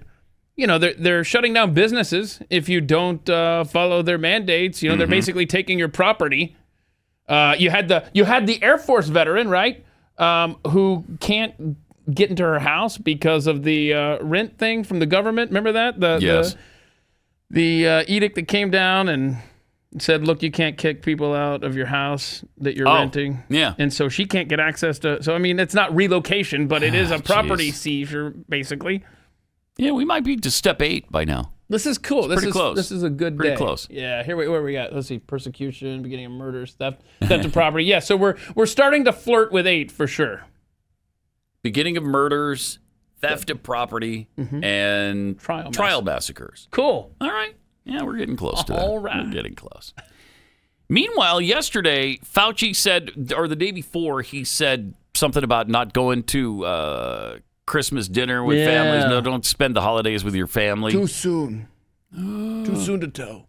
they're shutting down businesses if you don't follow their mandates. They're basically taking your property. You had the Air Force veteran, right? Who can't get into her house because of the rent thing from the government. Remember that? Yes. The edict that came down and said, look, you can't kick people out of your house that you're renting. Yeah. And so she can't get access to. So, I mean, it's not relocation, but it is a property seizure, basically. Yeah, we might be to step 8 by now. This is cool. Pretty close. This is a good Pretty day. close. Yeah. Where we got? Let's see. Persecution, beginning of murder, theft of property. Yeah. So we're starting to flirt with 8 for sure. Beginning of murders, theft of property, and trial massacres. Cool. All right. Yeah, we're getting close to that. All right. We're getting close. Meanwhile, yesterday, Fauci said, or the day before, he said something about not going to Christmas dinner with families. No, don't spend the holidays with your family. Too soon. Too soon to tell.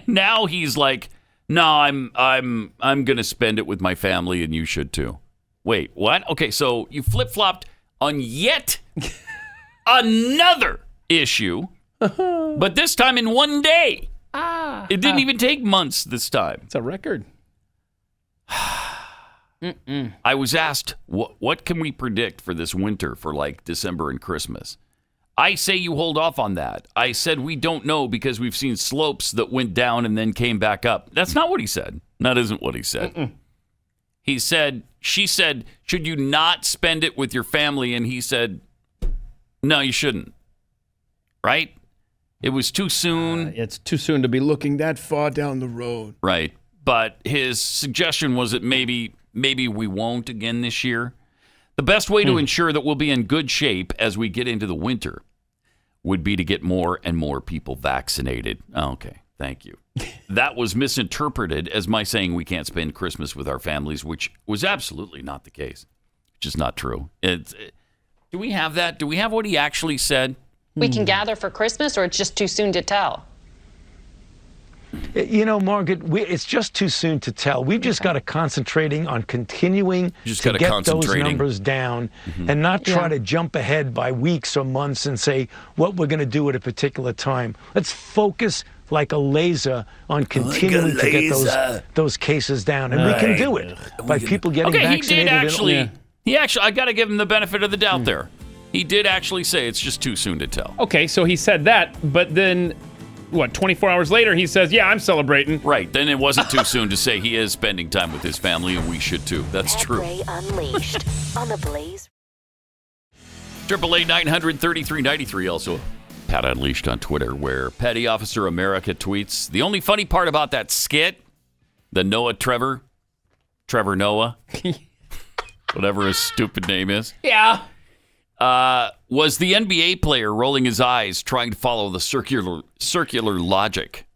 Now he's like, no, I'm going to spend it with my family, and you should too. Wait, what? Okay, so you flip-flopped on yet another issue, but this time in one day. It didn't even take months this time. It's a record. I was asked, what can we predict for this winter for like December and Christmas? I say you hold off on that. I said we don't know because we've seen slopes that went down and then came back up. That's not what he said. That isn't what he said. She said, should you not spend it with your family? And he said, no, you shouldn't. Right? It was too soon. It's too soon to be looking that far down the road. Right. But his suggestion was that maybe we won't again this year. The best way to ensure that we'll be in good shape as we get into the winter would be to get more and more people vaccinated. Okay. Thank you. That was misinterpreted as my saying we can't spend Christmas with our families, which was absolutely not the case. Just not true. Do we have that? Do we have what he actually said? We can gather for Christmas, or it's just too soon to tell? You know, Margaret, it's just too soon to tell. We've just got to concentrating on continuing to get those numbers down and not try to jump ahead by weeks or months and say what we're going to do at a particular time. Let's focus like a laser on continuing to get those cases down. And we can do it by people getting vaccinated. He actually, I got to give him the benefit of the doubt there. He did actually say it's just too soon to tell. Okay, so he said that, but then, 24 hours later, he says, yeah, I'm celebrating. Right, then it wasn't too soon to say he is spending time with his family, and we should too. That's Pat true. Gray Unleashed on the Blaze. 888-900-3393. Also, Pat Unleashed on Twitter, where Petty Officer America tweets, the only funny part about that skit, the Trevor Noah, whatever his stupid name is. Yeah. Was the NBA player rolling his eyes trying to follow the circular logic.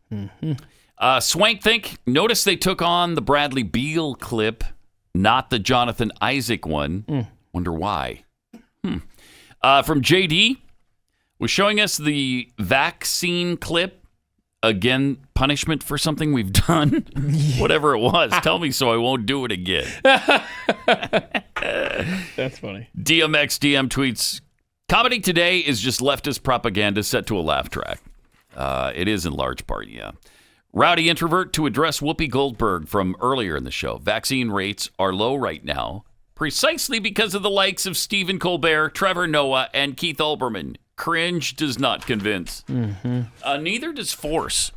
Swank Think, notice they took on the Bradley Beal clip, not the Jonathan Isaac one. Wonder why. From JD, was showing us the vaccine clip. Again, punishment for something we've done. Whatever it was, tell me so I won't do it again. That's funny. DMX DM tweets, comedy today is just leftist propaganda set to a laugh track. It is in large part, yeah. Rowdy Introvert to address Whoopi Goldberg from earlier in the show. Vaccine rates are low right now, precisely because of the likes of Stephen Colbert, Trevor Noah, and Keith Olbermann. Cringe does not convince. Neither does force.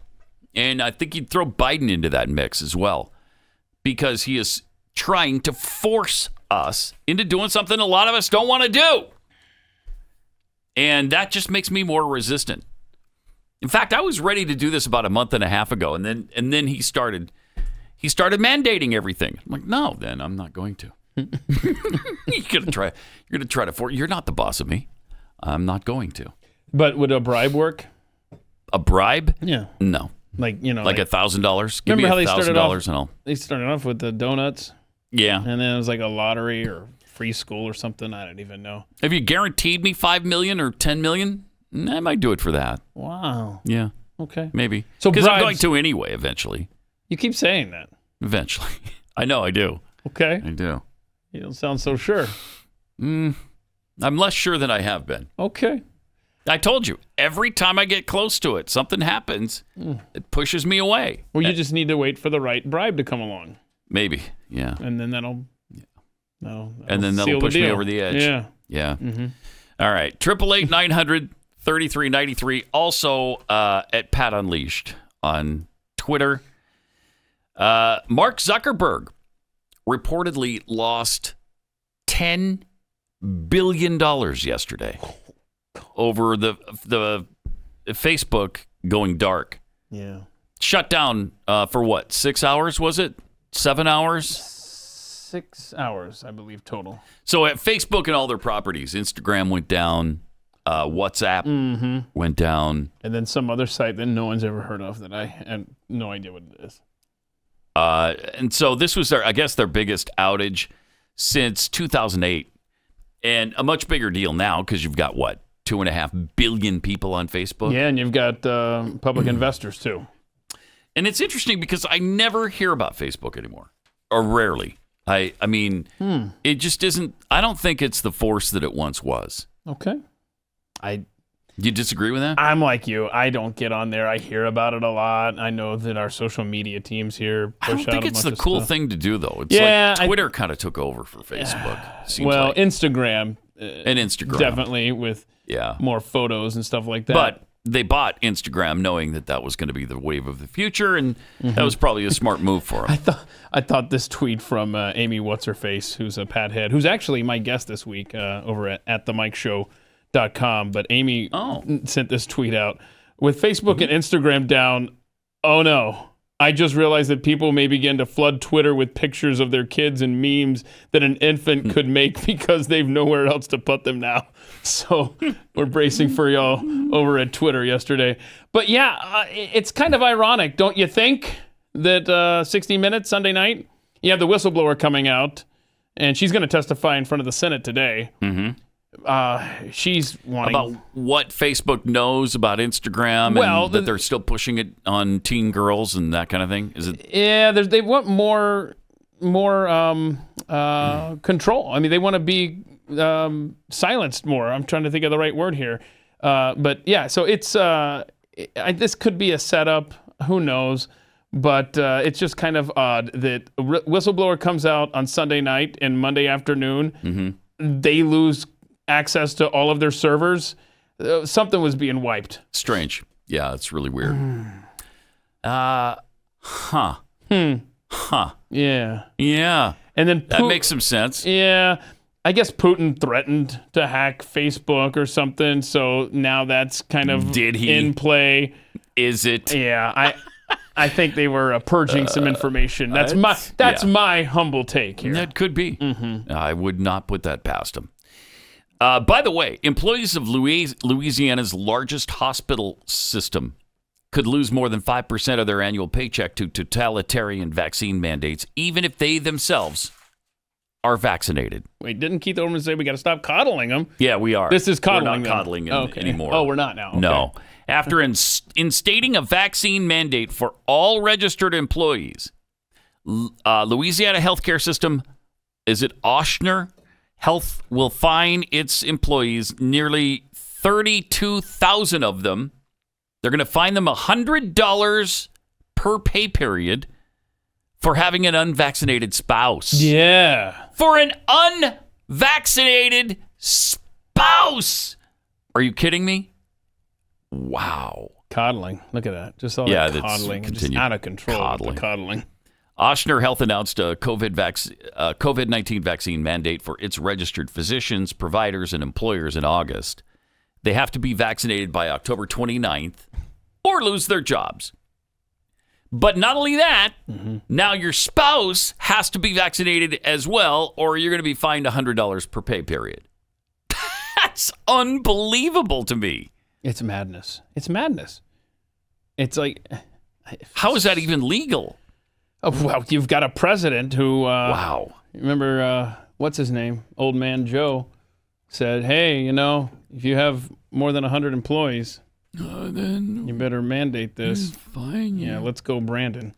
And I think you'd throw Biden into that mix as well, because he is trying to force us into doing something a lot of us don't want to do. And that just makes me more resistant. In fact, I was ready to do this about a month and a half ago, and then he started mandating everything. I'm like, no, then I'm not going to. You're gonna try to force. You're not the boss of me. I'm not going to. But would a bribe work? A bribe? Yeah. No. Like $1,000. Give me $1,000 and I'll. They started off with the donuts. Yeah. And then it was like a lottery or free school or something. I don't even know. Have you guaranteed me $5 million or $10 million? I might do it for that. Wow. Yeah. Okay. Maybe. So because I'm going to anyway eventually. You keep saying that. Eventually. I know I do. Okay. I do. You don't sound so sure. I'm less sure than I have been. Okay. I told you, every time I get close to it, something happens. It pushes me away. Well, you just need to wait for the right bribe to come along. Maybe, yeah. And then that'll push me over the edge. Yeah. Yeah. All right. 888-900-3393. Also at Pat Unleashed on Twitter. Mark Zuckerberg reportedly lost $10 billion yesterday over the Facebook going dark. Yeah. Shut down for what? 6 hours, was it? 7 hours? 6 hours, I believe, total. So at Facebook and all their properties, Instagram went down, WhatsApp went down. And then some other site that no one's ever heard of that I had no idea what it is. And so this was, I guess, their biggest outage since 2008. And a much bigger deal now because you've got, 2.5 billion people on Facebook? Yeah, and you've got public investors, too. And it's interesting because I never hear about Facebook anymore, or rarely. I mean, it just isn't, I don't think it's the force that it once was. Okay. Do you disagree with that? I'm like you. I don't get on there. I hear about it a lot. I know that our social media teams here push out I don't think it's the cool thing to do, though. It's like Twitter kind of took over for Facebook. Instagram. And Instagram. Definitely with more photos and stuff like that. But they bought Instagram knowing that was going to be the wave of the future, and that was probably a smart move for them. I thought this tweet from Amy What's-Her-Face, who's a Pathead, who's actually my guest this week over at themikeshow.com. But Amy sent this tweet out. With Facebook and Instagram down, oh no. I just realized that people may begin to flood Twitter with pictures of their kids and memes that an infant could make because they've nowhere else to put them now. So we're bracing for y'all over at Twitter yesterday. But yeah, it's kind of ironic, don't you think, that 60 Minutes Sunday night, you have the whistleblower coming out, and she's going to testify in front of the Senate today. She's wanting about what Facebook knows about Instagram, and that they're still pushing it on teen girls and that kind of thing. Is it? Yeah, they want more control. I mean, they want to be silenced more. I'm trying to think of the right word here, but yeah. So it's this could be a setup. Who knows? But it's just kind of odd that a whistleblower comes out on Sunday night and Monday afternoon. They lose access to all of their servers. Something was being wiped. Strange. Yeah, it's really weird. Yeah. Yeah. And then that makes some sense. Yeah. I guess Putin threatened to hack Facebook or something, so now that's kind of in play. Is it? Yeah. I think they were purging some information. That's my humble take here. That could be. I would not put that past them. By the way, employees of Louisiana's largest hospital system could lose more than 5% of their annual paycheck to totalitarian vaccine mandates, even if they themselves are vaccinated. Wait, didn't Keith Olbermann say we got to stop coddling them? Yeah, we are. This is coddling We're not coddling them anymore. Oh, we're not now. Okay. No. After instating a vaccine mandate for all registered employees, Louisiana healthcare system, is it Ochsner Health, will fine its employees, nearly 32,000 of them. They're going to fine them $100 per pay period for having an unvaccinated spouse. Yeah. For an unvaccinated spouse. Are you kidding me? Wow. Coddling. Look at that. Just all that coddling. Just out of control. Coddling. Ochsner Health announced a COVID-19 vaccine mandate for its registered physicians, providers, and employers in August. They have to be vaccinated by October 29th or lose their jobs. But not only that, now your spouse has to be vaccinated as well, or you're going to be fined $100 per pay period. That's unbelievable to me. It's madness. It's madness. It's like... How is that even legal? Oh, well, you've got a president who... wow. Remember, what's his name? Old Man Joe said, hey, if you have more than 100 employees, then you better mandate this. Fine. Yeah, let's go, Brandon.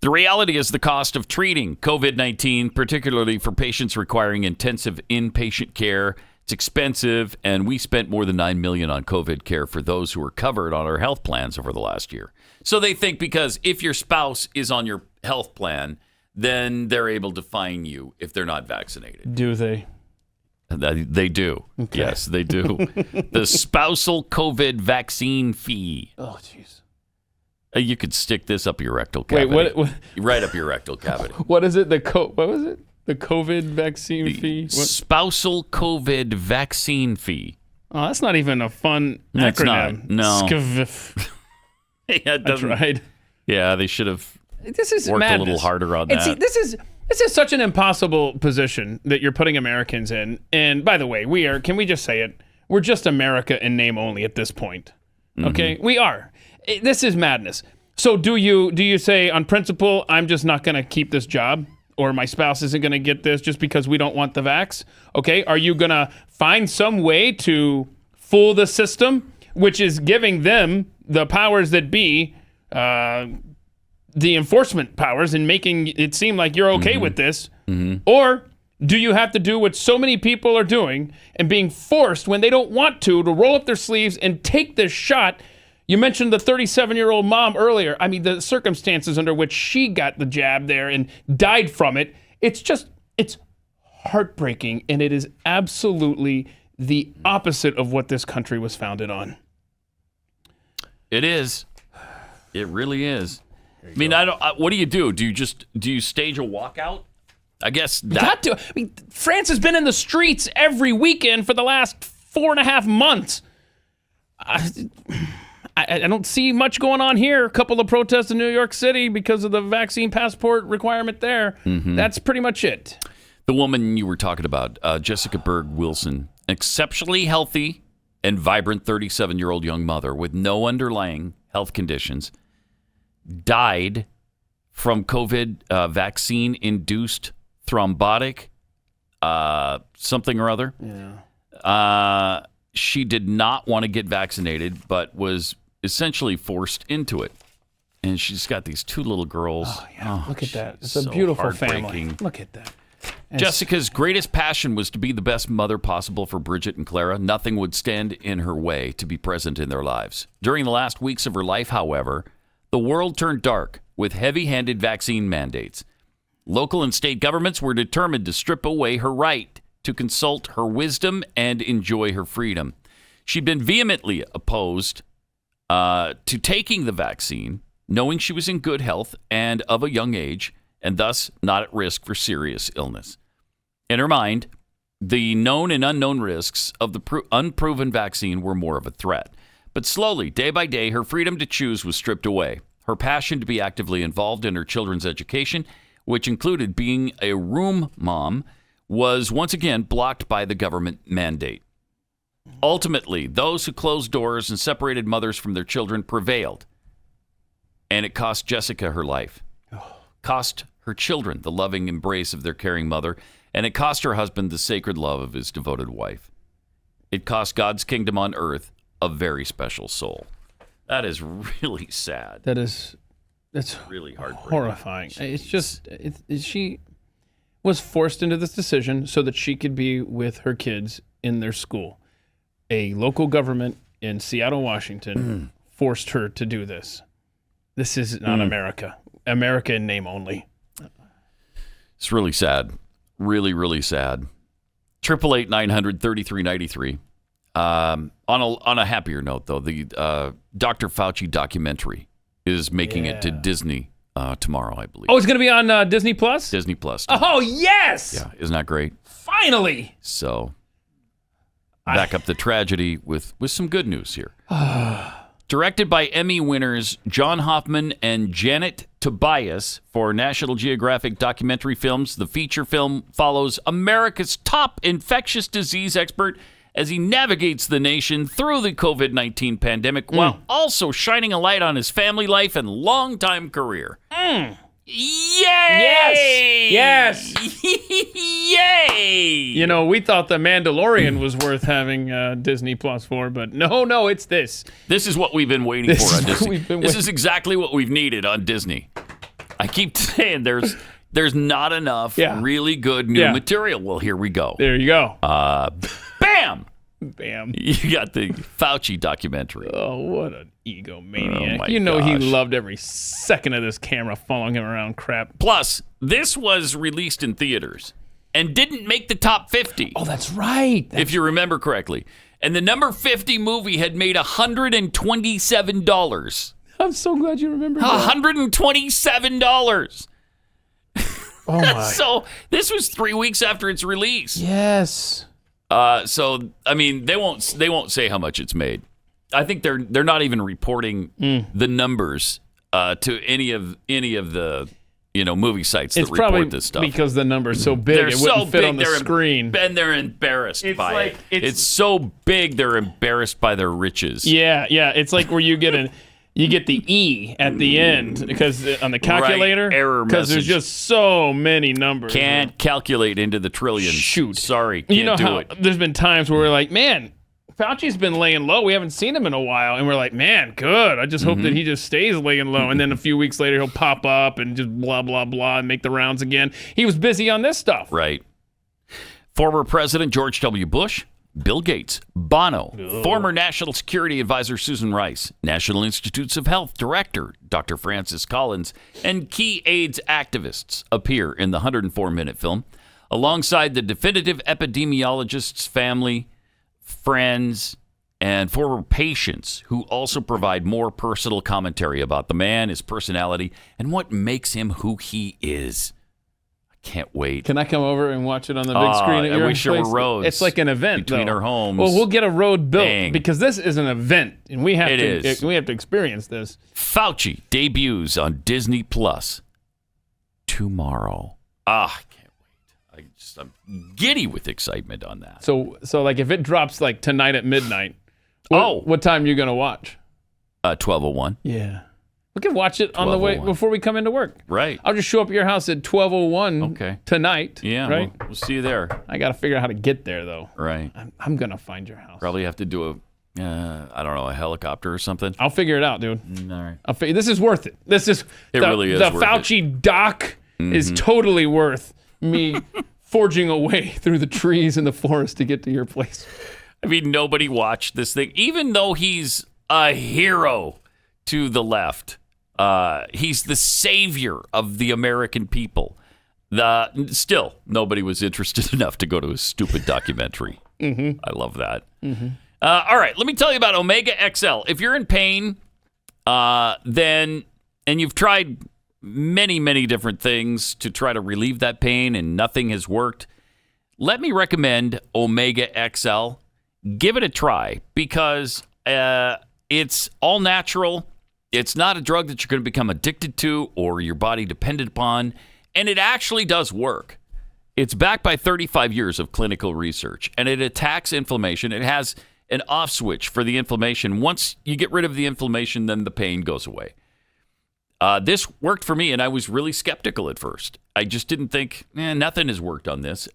The reality is the cost of treating COVID-19, particularly for patients requiring intensive inpatient care. It's expensive, and we spent more than $9 million on COVID care for those who were covered on our health plans over the last year. So they think because if your spouse is on your health plan, then they're able to fine you if they're not vaccinated. Do they? They do. Okay. Yes, they do. The spousal COVID vaccine fee. Oh, jeez. You could stick this up your rectal cavity. Wait, what? Right up your rectal cavity. What is it? What was it? The COVID vaccine fee? Spousal COVID vaccine fee. Oh, that's not even a fun That's acronym. not. No. SCVF. Yeah, it doesn't. I tried. Yeah, they should have This is worked madness. a little harder on And that. see, this is such an impossible position that you're putting Americans in. And by the way, can we just say it? We're just America in name only at this point. Okay? We are. This is madness. So do you say on principle, I'm just not going to keep this job, or my spouse isn't going to get this just because we don't want the vax? Okay? Are you going to find some way to fool the system, which is giving them the powers that be, the enforcement powers, and making it seem like you're okay with this? Or do you have to do what so many people are doing and being forced when they don't want to roll up their sleeves and take this shot? You mentioned the 37-year-old mom earlier. I mean, the circumstances under which she got the jab there and died from it. It's heartbreaking, and it is absolutely the opposite of what this country was founded on. It is. It really is. I mean, what do you do? Do you stage a walkout? I guess that. Got to. I mean, France has been in the streets every weekend for the last 4.5 months. I don't see much going on here. A couple of protests in New York City because of the vaccine passport requirement there. That's pretty much it. The woman you were talking about, Jessica Berg Wilson, exceptionally healthy and vibrant 37-year-old young mother with no underlying health conditions, died from COVID vaccine-induced thrombotic something or other. Yeah. She did not want to get vaccinated, but was essentially forced into it. And she's got these 2 little girls. Oh, yeah. Look at that. It's so a beautiful family. heartbreaking. Look at that. Jessica's greatest passion was to be the best mother possible for Bridget and Clara. Nothing would stand in her way to be present in their lives. During the last weeks of her life, however, the world turned dark with heavy-handed vaccine mandates. Local and state governments were determined to strip away her right to consult her wisdom and enjoy her freedom. She'd been vehemently opposed to taking the vaccine, knowing she was in good health and of a young age, and thus not at risk for serious illness. In her mind, the known and unknown risks of the unproven vaccine were more of a threat. But slowly, day by day, her freedom to choose was stripped away. Her passion to be actively involved in her children's education, which included being a room mom, was once again blocked by the government mandate. Ultimately, those who closed doors and separated mothers from their children prevailed. And it cost Jessica her life. Cost her children the loving embrace of their caring mother, and it cost her husband the sacred love of his devoted wife. It cost God's kingdom on earth a very special soul. That is really sad. That's really heartbreaking. Horrifying. It's just she was forced into this decision so that she could be with her kids in their school. A local government in Seattle, Washington, forced her to do this. This is not America. America in name only. It's really sad. Really, really sad. 888-900-3393. On a happier note, though, the Dr. Fauci documentary is making it to Disney tomorrow, I believe. Oh, it's going to be on Disney Plus? Disney Plus. Oh, yes! Yeah, isn't that great? Finally! So, back up the tragedy with some good news here. Directed by Emmy winners John Hoffman and Janet Tobias for National Geographic documentary films, the feature film follows America's top infectious disease expert as he navigates the nation through the COVID-19 pandemic while also shining a light on his family life and longtime career. Yay! Yes! Yay! You know, we thought The Mandalorian was worth having Disney Plus for, but no, it's this. This is what we've been waiting for on Disney. This is exactly what we've needed on Disney. I keep saying there's not enough really good new material. Well, here we go. There you go. Bam! Bam. You got the Fauci documentary. Oh, what an egomaniac. Oh my you know he gosh. loved every second of this camera following him around crap. Plus, this was released in theaters and didn't make the top 50. Oh, that's right. If you remember correctly. And the number 50 movie had made $127. I'm so glad you remember that. $127. Oh, my. So this was 3 weeks after its release. Yes. So I mean, they won't say how much it's made. I think they're not even reporting the numbers to any of the movie sites that report this stuff. Because the number's so big, it wouldn't fit on the screen. And they're embarrassed by it. It's so big, they're embarrassed by their riches. Yeah. It's like where you get the E at the end because on the calculator, right, error message. Because there's just so many numbers. Can't calculate into the trillions. Shoot, sorry, can't do it. There's been times where we're like, man, Fauci's been laying low. We haven't seen him in a while, and we're like, man, good. I just hope that he just stays laying low, and then a few weeks later he'll pop up and just blah blah blah and make the rounds again. He was busy on this stuff, right? Former President George W. Bush. Bill Gates, Bono, former National Security Advisor Susan Rice, National Institutes of Health Director Dr. Francis Collins, and key AIDS activists appear in the 104-minute film, alongside the definitive epidemiologist's family, friends, and former patients who also provide more personal commentary about the man, his personality, and what makes him who he is. Can't wait. Can I come over and watch it on the big screen at your wish there place? were roads. It's like an event between though. our homes. Well, we'll get a road built because this is an event, and we have to experience this. Fauci debuts on Disney Plus tomorrow. I can't wait. I'm giddy with excitement on that. So like if it drops like tonight at midnight, what time are you gonna watch? 12:01. Yeah. We can watch it on the way before we come into work. Right. I'll just show up at your house at 12:01 tonight. Yeah, right? We'll see you there. I got to figure out how to get there, though. Right. I'm going to find your house. Probably have to do a helicopter or something. I'll figure it out, dude. All right. This is worth it. It really is the worth Fauci doc is totally worth me forging a way through the trees in the forest to get to your place. I mean, nobody watched this thing, even though he's a hero to the left. He's the savior of the American people. Still, nobody was interested enough to go to his stupid documentary. I love that. All right, let me tell you about Omega XL. If you're in pain, and you've tried many, many different things to try to relieve that pain and nothing has worked, let me recommend Omega XL. Give it a try because it's all natural. It's not a drug that you're going to become addicted to or your body dependent upon, and it actually does work. It's backed by 35 years of clinical research, and it attacks inflammation. It has an off switch for the inflammation. Once you get rid of the inflammation, then the pain goes away. This worked for me, and I was really skeptical at first. I just didn't think, nothing has worked on this.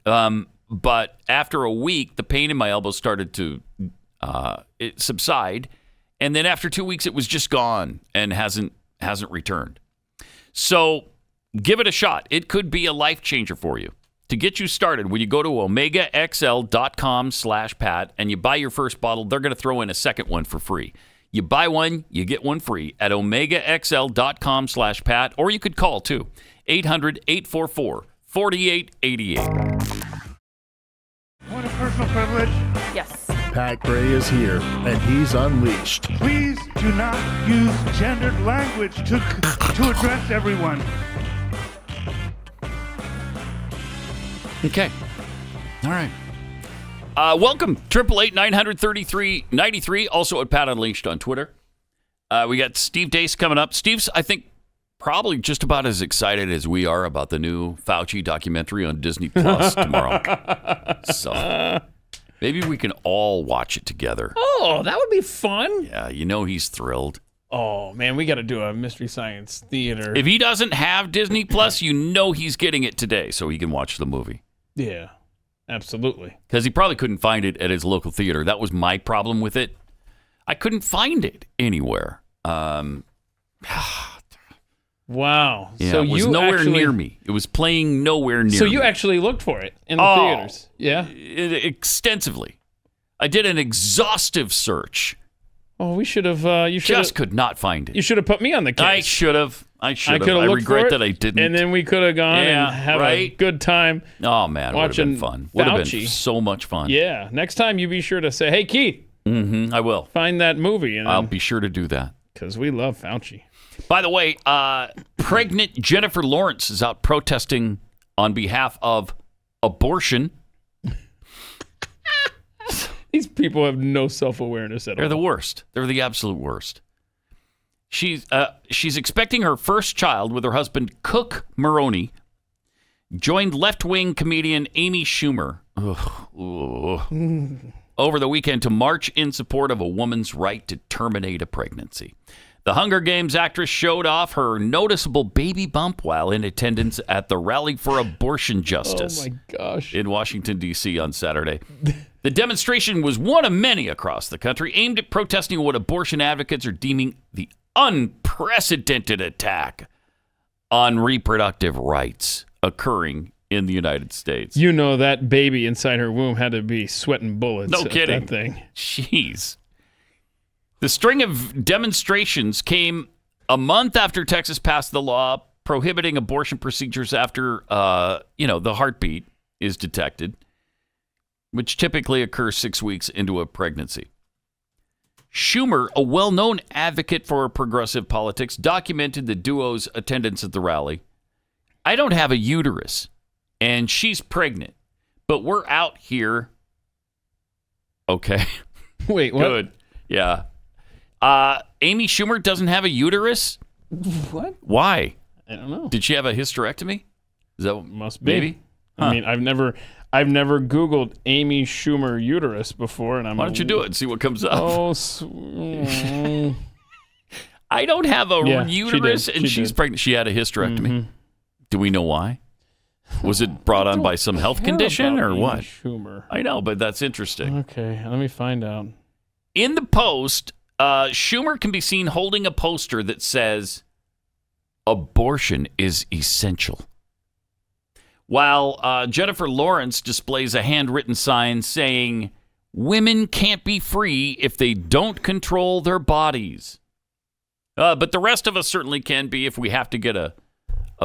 But after a week, the pain in my elbow started to subside. And then after 2 weeks, it was just gone and hasn't returned. So give it a shot. It could be a life changer for you. To get you started, when you go to omegaxl.com/Pat and you buy your first bottle, they're going to throw in a second one for free. You buy one, you get one free at omegaxl.com/Pat, or you could call too, 800-844-4888. Want a personal privilege? Yes. Pat Gray is here, and he's unleashed. Please do not use gendered language to address everyone. Okay. All right. Welcome. 888-900-3393. Also at Pat Unleashed on Twitter. We got Steve Deace coming up. Steve's, I think, probably just about as excited as we are about the new Fauci documentary on Disney Plus tomorrow. So maybe we can all watch it together. Oh, that would be fun. Yeah, he's thrilled. Oh, man, we got to do a Mystery Science Theater. If he doesn't have Disney Plus, he's getting it today so he can watch the movie. Yeah, absolutely. Because he probably couldn't find it at his local theater. That was my problem with it. I couldn't find it anywhere. Wow. Yeah, so it was nowhere near me. It was playing nowhere near me. So you actually looked for it in the theaters? Yeah? Extensively. I did an exhaustive search. Oh, we should have. Could not find it. You should have put me on the case. I should have. I regret that I didn't. And then we could have gone and have a good time. Oh man, would have been fun. Would have been so much fun. Yeah. Next time you be sure to say, "Hey, Keith." I will find that movie. And I'll be sure to do that because we love Fauci. By the way, pregnant Jennifer Lawrence is out protesting on behalf of abortion. These people have no self-awareness at all. They're the worst. They're the absolute worst. She's expecting her first child with her husband, Cook Maroney, joined left-wing comedian Amy Schumer over the weekend to march in support of a woman's right to terminate a pregnancy. The Hunger Games actress showed off her noticeable baby bump while in attendance at the Rally for Abortion Justice in Washington, D.C. on Saturday. The demonstration was one of many across the country aimed at protesting what abortion advocates are deeming the unprecedented attack on reproductive rights occurring in the United States. You know that baby inside her womb had to be sweating bullets. No kidding. That thing. Jeez. The string of demonstrations came a month after Texas passed the law prohibiting abortion procedures after, the heartbeat is detected, which typically occurs 6 weeks into a pregnancy. Schumer, a well-known advocate for progressive politics, documented the duo's attendance at the rally. I don't have a uterus, and she's pregnant, but we're out here. Okay. Wait, what? Good. Yeah. Amy Schumer doesn't have a uterus? What? Why? I don't know. Did she have a hysterectomy? Is that must be? Maybe. I mean, I've never Googled Amy Schumer uterus before, and Why don't you do it and see what comes up? Oh, I don't have a uterus, and she's pregnant. She had a hysterectomy. Mm-hmm. Do we know why? Was it brought on by some health condition or what? Schumer. I know, but that's interesting. Okay, let me find out. In the Post, Schumer can be seen holding a poster that says, "Abortion is essential," while Jennifer Lawrence displays a handwritten sign saying, "Women can't be free if they don't control their bodies." But the rest of us certainly can be if we have to get a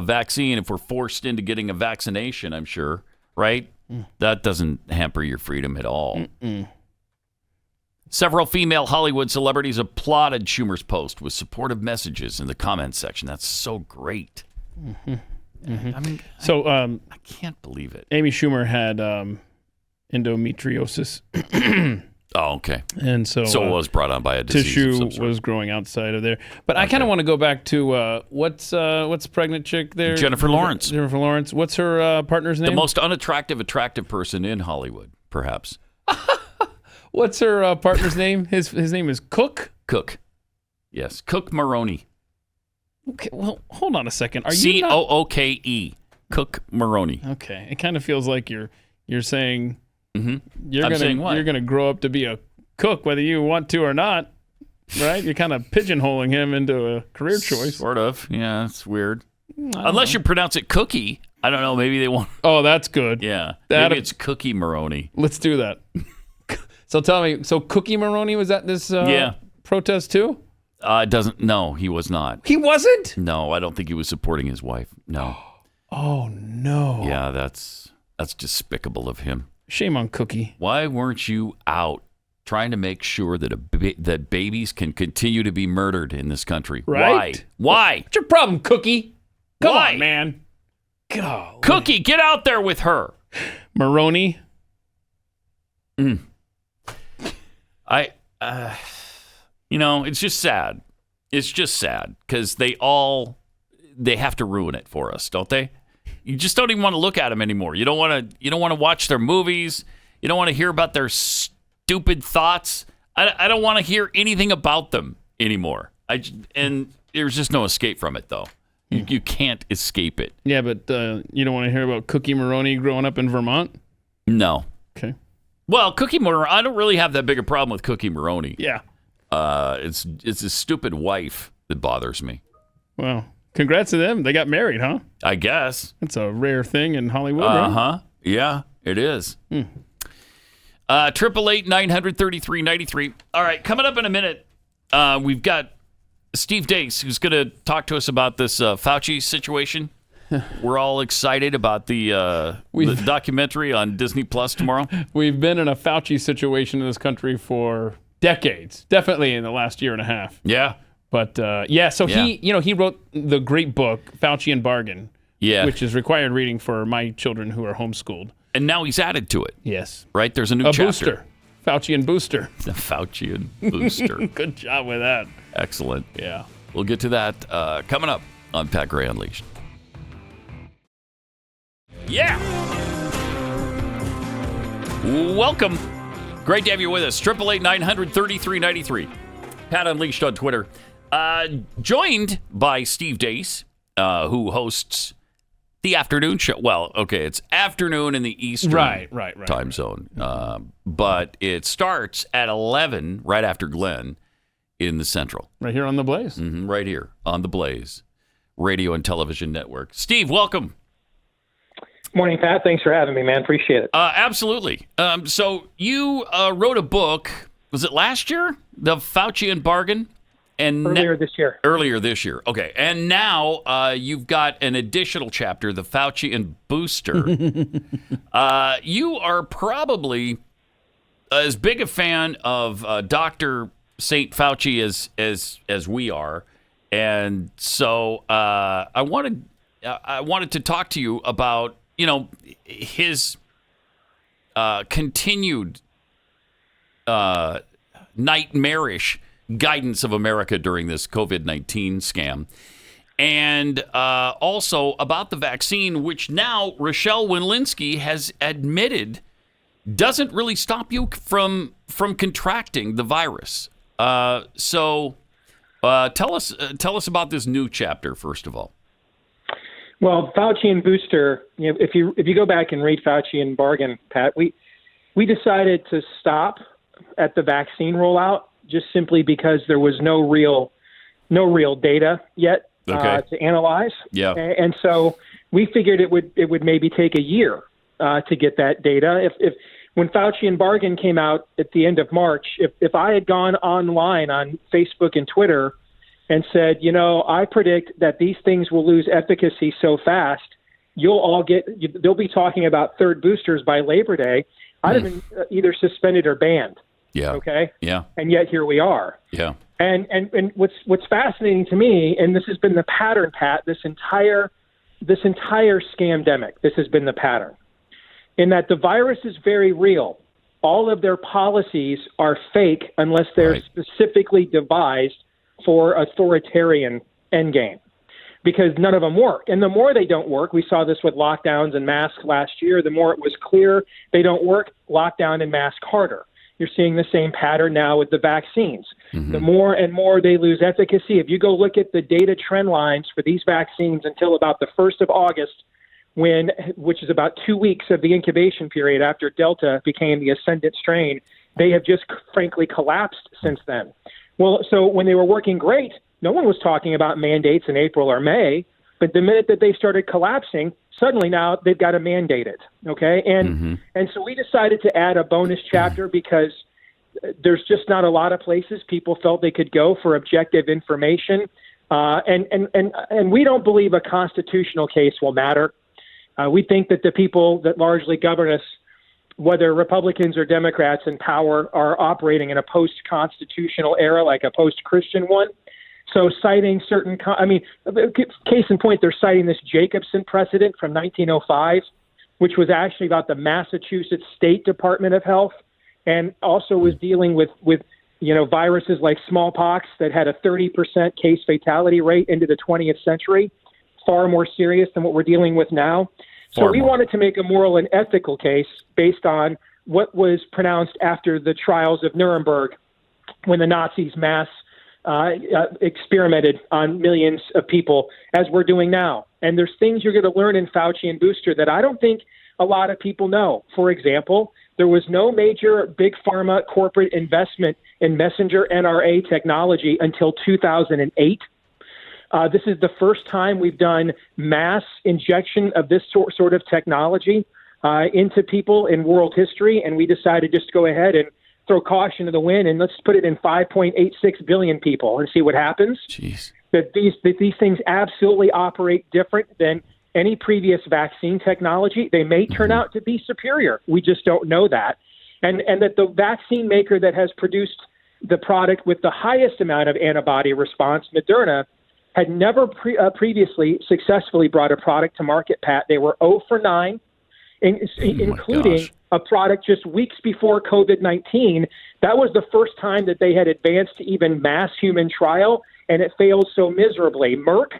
vaccine, if we're forced into getting a vaccination, I'm sure, right? That doesn't hamper your freedom at all. Several female Hollywood celebrities applauded Schumer's post with supportive messages in the comments section. That's so great. I mean, I can't believe it. Amy Schumer had endometriosis. Oh, okay. And so it was brought on by a disease. Tissue was growing outside of there. But I kind of want to go back to what's the pregnant chick there? Jennifer Lawrence. Jennifer Lawrence. What's her partner's name? The most unattractive, attractive person in Hollywood, perhaps. What's her partner's name? His name is Cook? Cook. Yes, Cook Maroney. Okay, well, hold on a second. Are you C-O-O-K-E. Cook Maroney. Okay. It kind of feels like you're saying I'm saying what? You're gonna grow up to be a cook whether you want to or not, right? You're kind of pigeonholing him into a career choice. Sort of. Yeah, it's weird. Unless you pronounce it Cookie. I don't know. Maybe they want. Oh, that's good. Yeah. Maybe it's Cookie Maroney. Let's do that. So tell me, Cookie Maroney was at this protest too? It doesn't. No, he was not. He wasn't? No, I don't think he was supporting his wife. No. Oh no. Yeah, that's despicable of him. Shame on Cookie. Why weren't you out trying to make sure that that babies can continue to be murdered in this country? Right? Why? What's your problem, Cookie? Come Why? on, man. Golly. Cookie, get out there with her. Maroney. It's just sad. It's just sad because they have to ruin it for us, don't they? You just don't even want to look at them anymore. You don't want to watch their movies. You don't want to hear about their stupid thoughts. I don't want to hear anything about them anymore. And there's just no escape from it, though. You can't escape it. Yeah, but you don't want to hear about Cookie Maroney growing up in Vermont? No. Okay. Well, Cookie Maroney, I don't really have that big a problem with Cookie Maroney. Yeah. It's his stupid wife that bothers me. Well, congrats to them. They got married, huh? I guess. It's a rare thing in Hollywood, right? Uh-huh. Yeah, it is. 888-933-93. All right, coming up in a minute, we've got Steve Deace, who's going to talk to us about this Fauci situation. We're all excited about the documentary on Disney Plus tomorrow. We've been in a Fauci situation in this country for decades, definitely in the last year and a half. Yeah. But he wrote the great book, Fauci and Bargain, which is required reading for my children who are homeschooled. And now he's added to it. Yes. Right? There's a new chapter. Booster. Faucian booster. The Faucian booster. Good job with that. Excellent. Yeah. We'll get to that coming up on Pat Gray Unleashed. Yeah. Welcome. Great to have you with us. 888-900-3393. Pat Unleashed on Twitter. Joined by Steve Deace, who hosts the afternoon show. Well, okay, it's afternoon in the Eastern time zone. But it starts at 11, right after Glenn, in the Central. Right here on the Blaze. Mm-hmm, right here on the Blaze Radio and Television Network. Steve, welcome. Morning, Pat. Thanks for having me, man. Appreciate it. Absolutely. So you wrote a book, was it last year? The Faucian Bargain? And Earlier this year. Okay. And now you've got an additional chapter, the Faucian Booster. You are probably as big a fan of Dr. St. Fauci as we are. And so I wanted to talk to you about, his continued nightmarish guidance of America during this COVID-19 scam. And also about the vaccine, which now Rochelle Walensky has admitted doesn't really stop you from contracting the virus. So tell us about this new chapter, first of all. Well, Fauci and Booster, if you go back and read Fauci and Bargain, Pat, we decided to stop at the vaccine rollout just simply because there was no real data yet to analyze. Yeah. And so we figured it would maybe take a year to get that data. If when Fauci and Bargain came out at the end of March, if I had gone online on Facebook and Twitter and said, I predict that these things will lose efficacy so fast, they'll be talking about third boosters by Labor Day, I'd have been either suspended or banned. Yeah. Okay. Yeah. And yet here we are. Yeah. And what's fascinating to me, and this has been the pattern, Pat, this entire scamdemic, this has been the pattern, in that the virus is very real. All of their policies are fake unless they're specifically devised for authoritarian endgame, because none of them work. And the more they don't work, we saw this with lockdowns and masks last year, the more it was clear they don't work, lockdown and mask harder. You're seeing the same pattern now with the vaccines. Mm-hmm. The more and more they lose efficacy. If you go look at the data trend lines for these vaccines until about the 1st of August, which is about 2 weeks of the incubation period after Delta became the ascendant strain, they have just frankly collapsed since then. Well, so when they were working great, no one was talking about mandates in April or May, but the minute that they started collapsing, suddenly now they've got to mandate it, okay? And so we decided to add a bonus chapter because there's just not a lot of places people felt they could go for objective information, and we don't believe a constitutional case will matter. We think that the people that largely govern us, whether Republicans or Democrats in power, are operating in a post-constitutional era, like a post-Christian one. So citing certain, case in point, they're citing this Jacobson precedent from 1905, which was actually about the Massachusetts State Department of Health, and also was dealing with viruses like smallpox that had a 30% case fatality rate into the 20th century, far more serious than what we're dealing with now. So we wanted to make a moral and ethical case based on what was pronounced after the trials of Nuremberg, when the Nazis mass experimented on millions of people, as we're doing now. And there's things you're going to learn in Fauci and Booster that I don't think a lot of people know. For example, there was no major big pharma corporate investment in messenger NRA technology until 2008. This is the first time we've done mass injection of this sort of technology into people in world history, and we decided just to go ahead and throw caution to the wind and let's put it in 5.86 billion people and see what happens. Jeez. That these things absolutely operate different than any previous vaccine technology. They may turn out to be superior. We just don't know that. And that the vaccine maker that has produced the product with the highest amount of antibody response, Moderna, had never previously successfully brought a product to market, Pat. They were 0 for 9 including a product just weeks before COVID-19. That was the first time that they had advanced to even mass human trial, and it failed so miserably. Merck,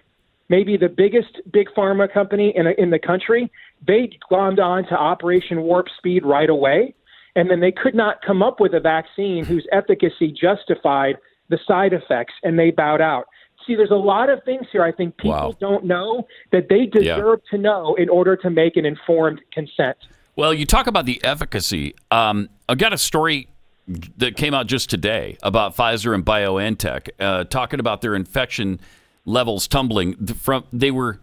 maybe the biggest big pharma company in the country, they glommed on to Operation Warp Speed right away, and then they could not come up with a vaccine whose efficacy justified the side effects, and they bowed out. See, there's a lot of things here I think people don't know that they deserve to know in order to make an informed consent. Well, you talk about the efficacy. I've got a story that came out just today about Pfizer and BioNTech talking about their infection levels tumbling. They were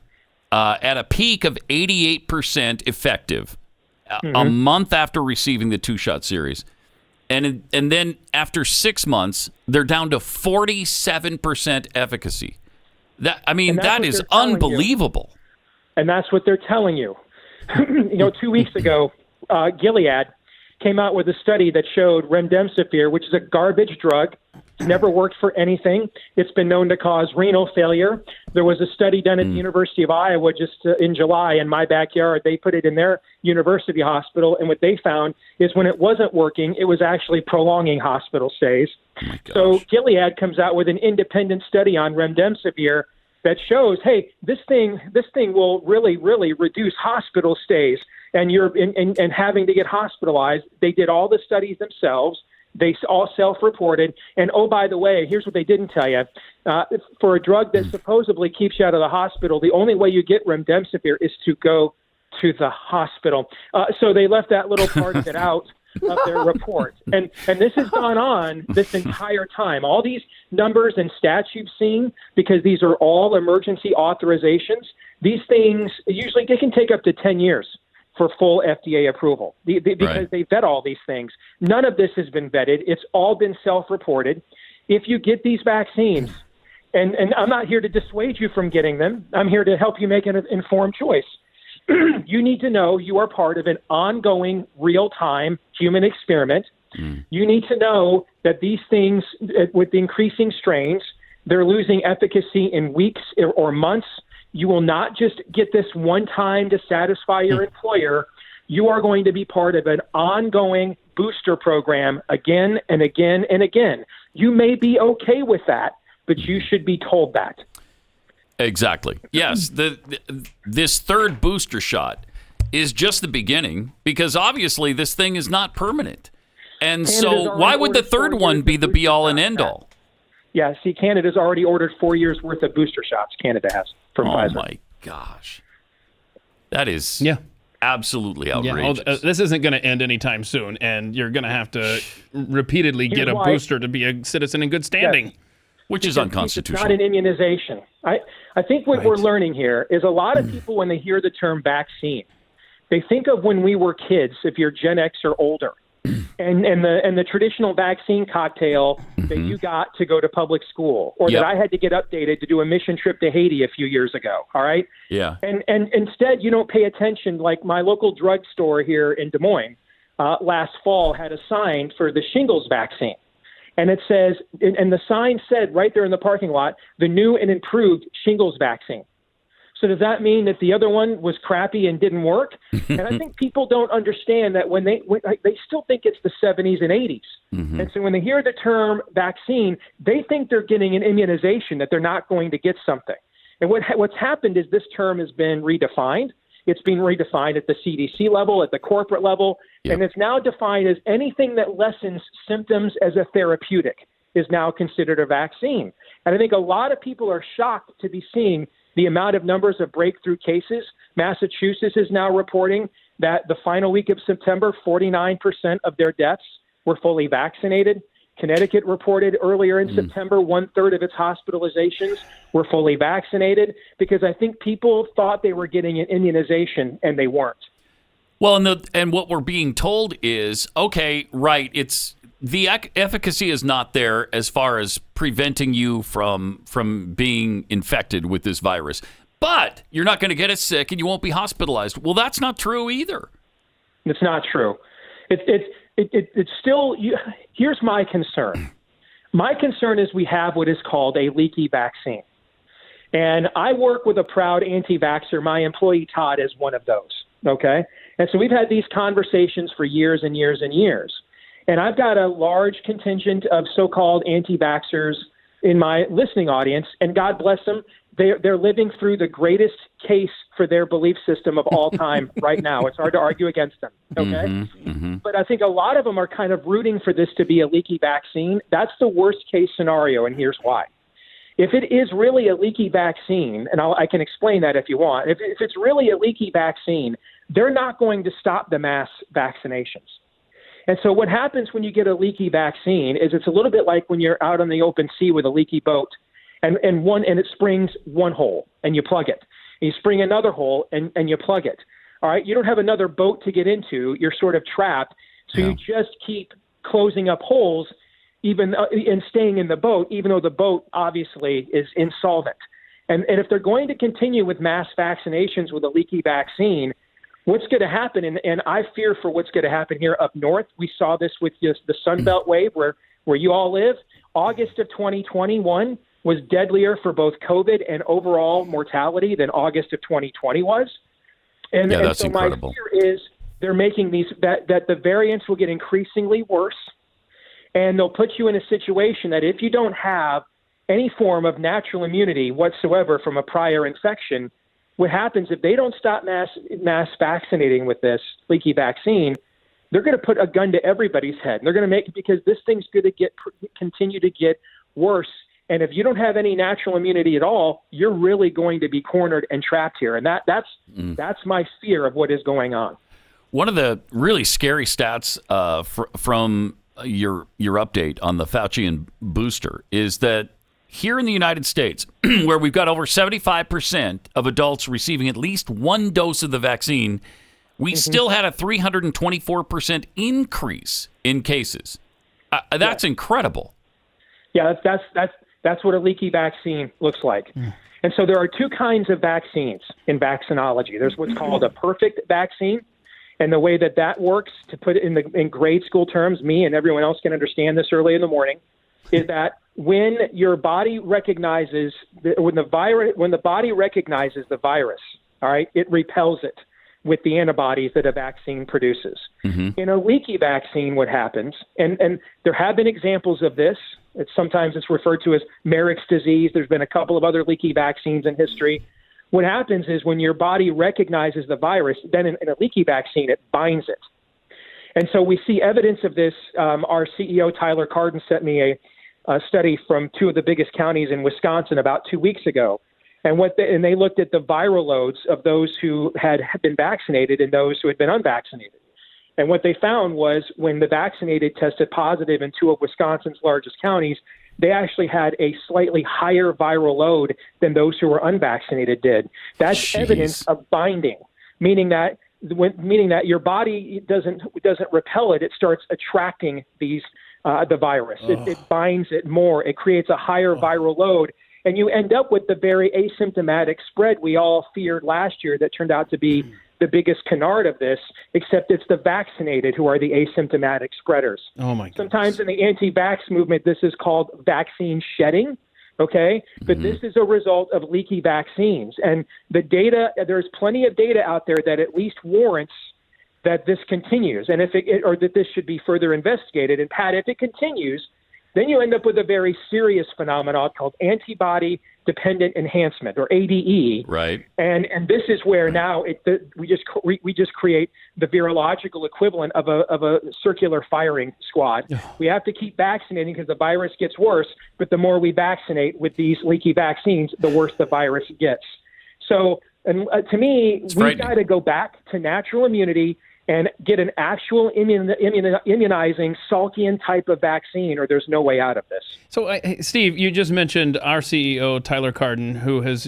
at a peak of 88% effective a month after receiving the two-shot series. And then after 6 months, they're down to 47% efficacy. That is unbelievable. And that's what they're telling you. 2 weeks ago, Gilead came out with a study that showed remdesivir, which is a garbage drug. It's never worked for anything. It's been known to cause renal failure. There was a study done at the University of Iowa just in July in my backyard. They put it in their university hospital, and what they found is when it wasn't working, it was actually prolonging hospital stays. So Gilead comes out with an independent study on remdesivir that shows, hey, this thing will really, really reduce hospital stays and and having to get hospitalized. They did all the studies themselves. They all self-reported. And, oh, by the way, here's what they didn't tell you. For a drug that supposedly keeps you out of the hospital, the only way you get remdesivir is to go to the hospital. So they left that little part of it out of their report. And this has gone on this entire time. All these numbers and stats you've seen, because these are all emergency authorizations, these things, usually they can take up to 10 years for full FDA approval because they vet all these things. None of this has been vetted. It's all been self-reported. If you get these vaccines, and I'm not here to dissuade you from getting them, I'm here to help you make an informed choice. You need to know you are part of an ongoing, real-time human experiment. You need to know that these things, with the increasing strains, they're losing efficacy in weeks or months. You will not just get this one time to satisfy your employer. You are going to be part of an ongoing booster program again and again and again. You may be okay with that, but you should be told that. Exactly. Yes, this third booster shot is just the beginning because obviously this thing is not permanent. And so why would the third one be the be-all and end-all? Yeah, see, Canada's already ordered 4 years' worth of booster shots. Canada has from Pfizer. Oh, my gosh. That is absolutely outrageous. Yeah, this isn't going to end anytime soon, and you're going to have to repeatedly get a booster to be a citizen in good standing. Yes. Which is unconstitutional. It's not an immunization. I think what we're learning here is a lot of people, when they hear the term vaccine, they think of when we were kids, if you're Gen X or older, and the traditional vaccine cocktail that you got to go to public school, or that I had to get updated to do a mission trip to Haiti a few years ago. All right. Yeah. And instead, you don't pay attention. Like my local drugstore here in Des Moines last fall had a sign for the shingles vaccine. And it says, and the sign said right there in the parking lot, the new and improved shingles vaccine. So does that mean that the other one was crappy and didn't work? And I think people don't understand that when they still think it's the 70s and 80s. And so when they hear the term vaccine, they think they're getting an immunization, that they're not going to get something. And what's happened is this term has been redefined. It's being redefined at the CDC level, at the corporate level, and it's now defined as anything that lessens symptoms as a therapeutic is now considered a vaccine. And I think a lot of people are shocked to be seeing the amount of numbers of breakthrough cases. Massachusetts is now reporting that the final week of September, 49% of their deaths were fully vaccinated. Connecticut reported earlier in September, 1/3 of its hospitalizations were fully vaccinated, because I think people thought they were getting an immunization and they weren't. Well, and what we're being told is, okay, right, it's the efficacy is not there as far as preventing you from being infected with this virus, but you're not going to get it sick and you won't be hospitalized. Well, that's not true either. It's not true. It's still. Here's my concern. My concern is we have what is called a leaky vaccine. And I work with a proud anti-vaxxer. My employee, Todd, is one of those. Okay? And so we've had these conversations for years and years and years. And I've got a large contingent of so-called anti-vaxxers in my listening audience, and God bless them, they're living through the greatest case for their belief system of all time right now. It's hard to argue against them, okay? But I think a lot of them are kind of rooting for this to be a leaky vaccine. That's the worst case scenario, and here's why. If it is really a leaky vaccine, and I can explain that if you want, if it's really a leaky vaccine, they're not going to stop the mass vaccinations. And so what happens when you get a leaky vaccine is it's a little bit like when you're out on the open sea with a leaky boat and it springs one hole and you plug it. And you spring another hole and you plug it. All right. You don't have another boat to get into. You're sort of trapped. So you just keep closing up holes and staying in the boat, even though the boat obviously is insolvent. And if they're going to continue with mass vaccinations with a leaky vaccine, what's going to happen, and I fear for what's going to happen here up north. We saw this with just the Sun Belt wave where you all live. August of 2021 was deadlier for both COVID and overall mortality than August of 2020 was. And that's so incredible. My fear is they're making these that the variants will get increasingly worse, and they'll put you in a situation that if you don't have any form of natural immunity whatsoever from a prior infection, what happens if they don't stop mass vaccinating with this leaky vaccine, they're going to put a gun to everybody's head. And they're going to make it because this thing's going to continue to get worse. And if you don't have any natural immunity at all, you're really going to be cornered and trapped here. And that's my fear of what is going on. One of the really scary stats from your update on the Fauci and booster is that here in the United States, where we've got over 75% of adults receiving at least one dose of the vaccine, we still had a 324% increase in cases. That's incredible. Yeah, that's what a leaky vaccine looks like. And so there are two kinds of vaccines in vaccinology. There's what's called a perfect vaccine. And the way that works, to put it in grade school terms, me and everyone else can understand this early in the morning, is that when your body recognizes when the body recognizes the virus, all right, it repels it with the antibodies that a vaccine produces. In a leaky vaccine, what happens, and there have been examples of this. Sometimes it's referred to as Merrick's disease. There's been a couple of other leaky vaccines in history. What happens is when your body recognizes the virus, then in a leaky vaccine, it binds it. And so we see evidence of this. Our CEO, Tyler Cardin, sent me a study from two of the biggest counties in Wisconsin about 2 weeks ago. And they looked at the viral loads of those who had been vaccinated and those who had been unvaccinated. And what they found was when the vaccinated tested positive in two of Wisconsin's largest counties, they actually had a slightly higher viral load than those who were unvaccinated did. That's evidence of binding, meaning that your body doesn't repel it; it starts attracting the virus. It binds it more. It creates a higher viral load, and you end up with the very asymptomatic spread we all feared last year that turned out to be the biggest canard of this, except it's the vaccinated who are the asymptomatic spreaders. Oh my God. Sometimes in the anti-vax movement, this is called vaccine shedding, okay? But this is a result of leaky vaccines. And the data, there's plenty of data out there that at least warrants that this continues, and or that this should be further investigated. And Pat, if it continues, then you end up with a very serious phenomenon called antibody-dependent enhancement, or ADE. Right. And this is where now we just create the virological equivalent of a circular firing squad. We have to keep vaccinating because the virus gets worse, but the more we vaccinate with these leaky vaccines, the worse the virus gets. So, to me, we've got to go back to natural immunity and get an actual immunizing Salkian type of vaccine, or there's no way out of this. So, Steve, you just mentioned our CEO, Tyler Cardin, who has,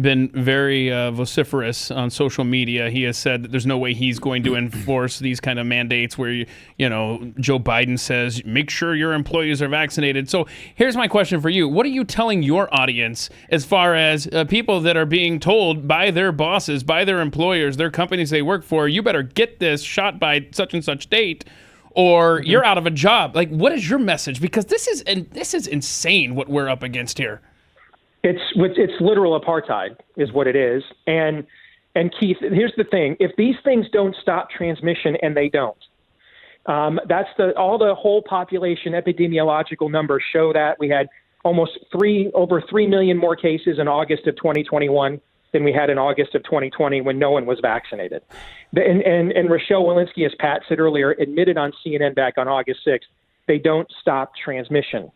been very vociferous on social media. He has said that there's no way he's going to enforce these kind of mandates where, Joe Biden says, make sure your employees are vaccinated. So here's my question for you. What are you telling your audience as far as people that are being told by their bosses, by their employers, their companies they work for, you better get this shot by such and such date, or you're out of a job? Like, what is your message? Because this is insane what we're up against here. It's literal apartheid is what it is. And And Keith, here's the thing. If these things don't stop transmission, and they don't, that's all the whole population epidemiological numbers show that. We had over 3 million more cases in August of 2021 than we had in August of 2020 when no one was vaccinated. And Rochelle Walensky, as Pat said earlier, admitted on CNN back on August 6th, they don't stop transmission.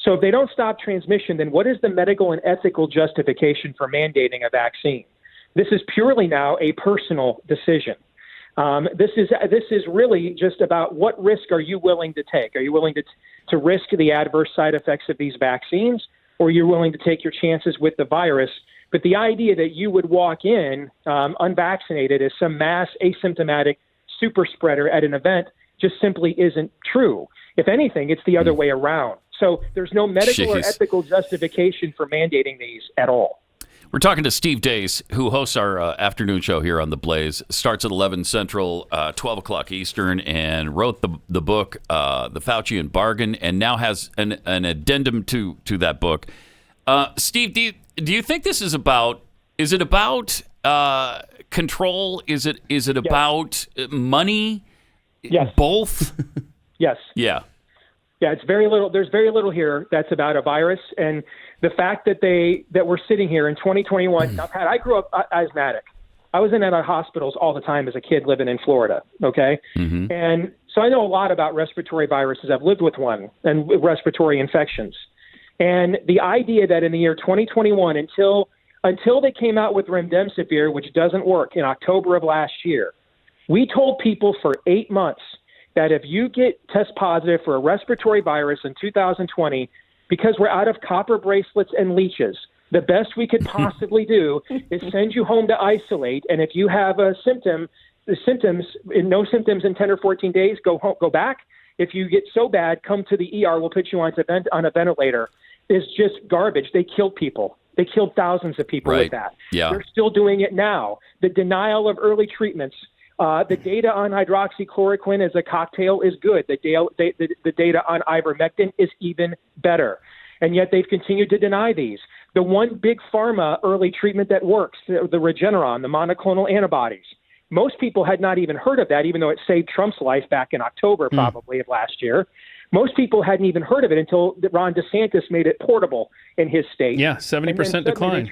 So if they don't stop transmission, then what is the medical and ethical justification for mandating a vaccine? This is purely now a personal decision. This is really just about what risk are you willing to take? Are you willing to risk the adverse side effects of these vaccines, or are you willing to take your chances with the virus? But the idea that you would walk in unvaccinated as some mass asymptomatic super spreader at an event just simply isn't true. If anything, it's the other way around. So there's no medical or ethical justification for mandating these at all. We're talking to Steve Deace, who hosts our afternoon show here on The Blaze. Starts at 11 Central, 12 o'clock Eastern, and wrote the book, The Faucian Bargain, and now has an addendum to that book. Steve, do you think this is about control? Is it about money? Yes. Both? Yes. Yeah. Yeah, it's very little. There's very little here that's about a virus, and the fact that we're sitting here in 2021. Now, Pat, I grew up asthmatic. I was in and out of hospitals all the time as a kid living in Florida. Okay, and so I know a lot about respiratory viruses. I've lived with one and respiratory infections, and the idea that in the year 2021, until they came out with remdesivir, which doesn't work, in October of last year, we told people for 8 months that if you test positive for a respiratory virus in 2020, because we're out of copper bracelets and leeches, the best we could possibly do is send you home to isolate. And if you have no symptoms in 10 or 14 days, go back. If you get so bad, come to the ER. We'll put you on a ventilator. Is just garbage. They killed people. They killed thousands of people with that. Yeah. They're still doing it now. The denial of early treatments. The data on hydroxychloroquine as a cocktail is good. The data on ivermectin is even better. And yet they've continued to deny these. The one big pharma early treatment that works, the Regeneron, the monoclonal antibodies, most people had not even heard of that, even though it saved Trump's life back in October probably of last year. Most people hadn't even heard of it until Ron DeSantis made it portable in his state. Yeah, 70% decline.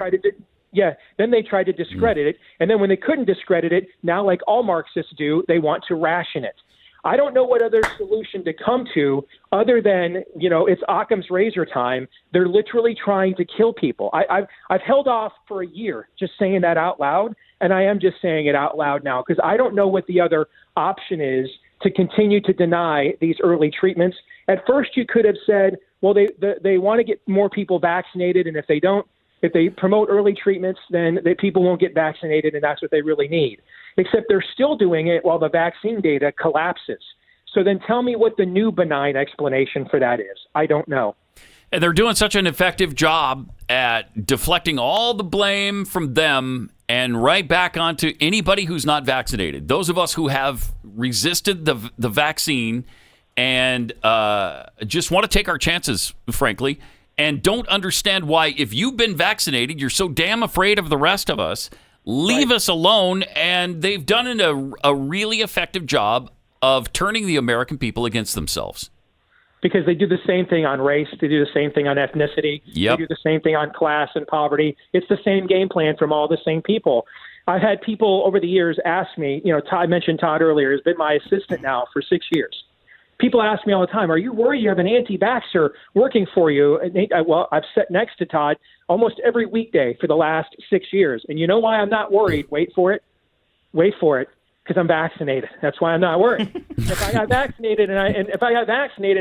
Then they tried to discredit it. And then when they couldn't discredit it, now like all Marxists do, they want to ration it. I don't know what other solution to come to other than, it's Occam's razor time. They're literally trying to kill people. I've held off for a year just saying that out loud, and I am just saying it out loud now because I don't know what the other option is to continue to deny these early treatments. At first, you could have said, well, they want to get more people vaccinated, and if they promote early treatments, then people won't get vaccinated, and that's what they really need. Except they're still doing it while the vaccine data collapses. So then tell me what the new benign explanation for that is. I don't know. And they're doing such an effective job at deflecting all the blame from them and right back onto anybody who's not vaccinated. Those of us who have resisted the vaccine and just want to take our chances, frankly, and don't understand why, if you've been vaccinated, you're so damn afraid of the rest of us. Leave us alone. And they've done a really effective job of turning the American people against themselves. Because they do the same thing on race. They do the same thing on ethnicity. Yep. They do the same thing on class and poverty. It's the same game plan from all the same people. I've had people over the years ask me, I mentioned Todd earlier, has been my assistant now for 6 years. People ask me all the time, are you worried you have an anti-vaxxer working for you? And I've sat next to Todd almost every weekday for the last 6 years. And you know why I'm not worried? Wait for it. Because I'm vaccinated. That's why I'm not worried. If I got vaccinated and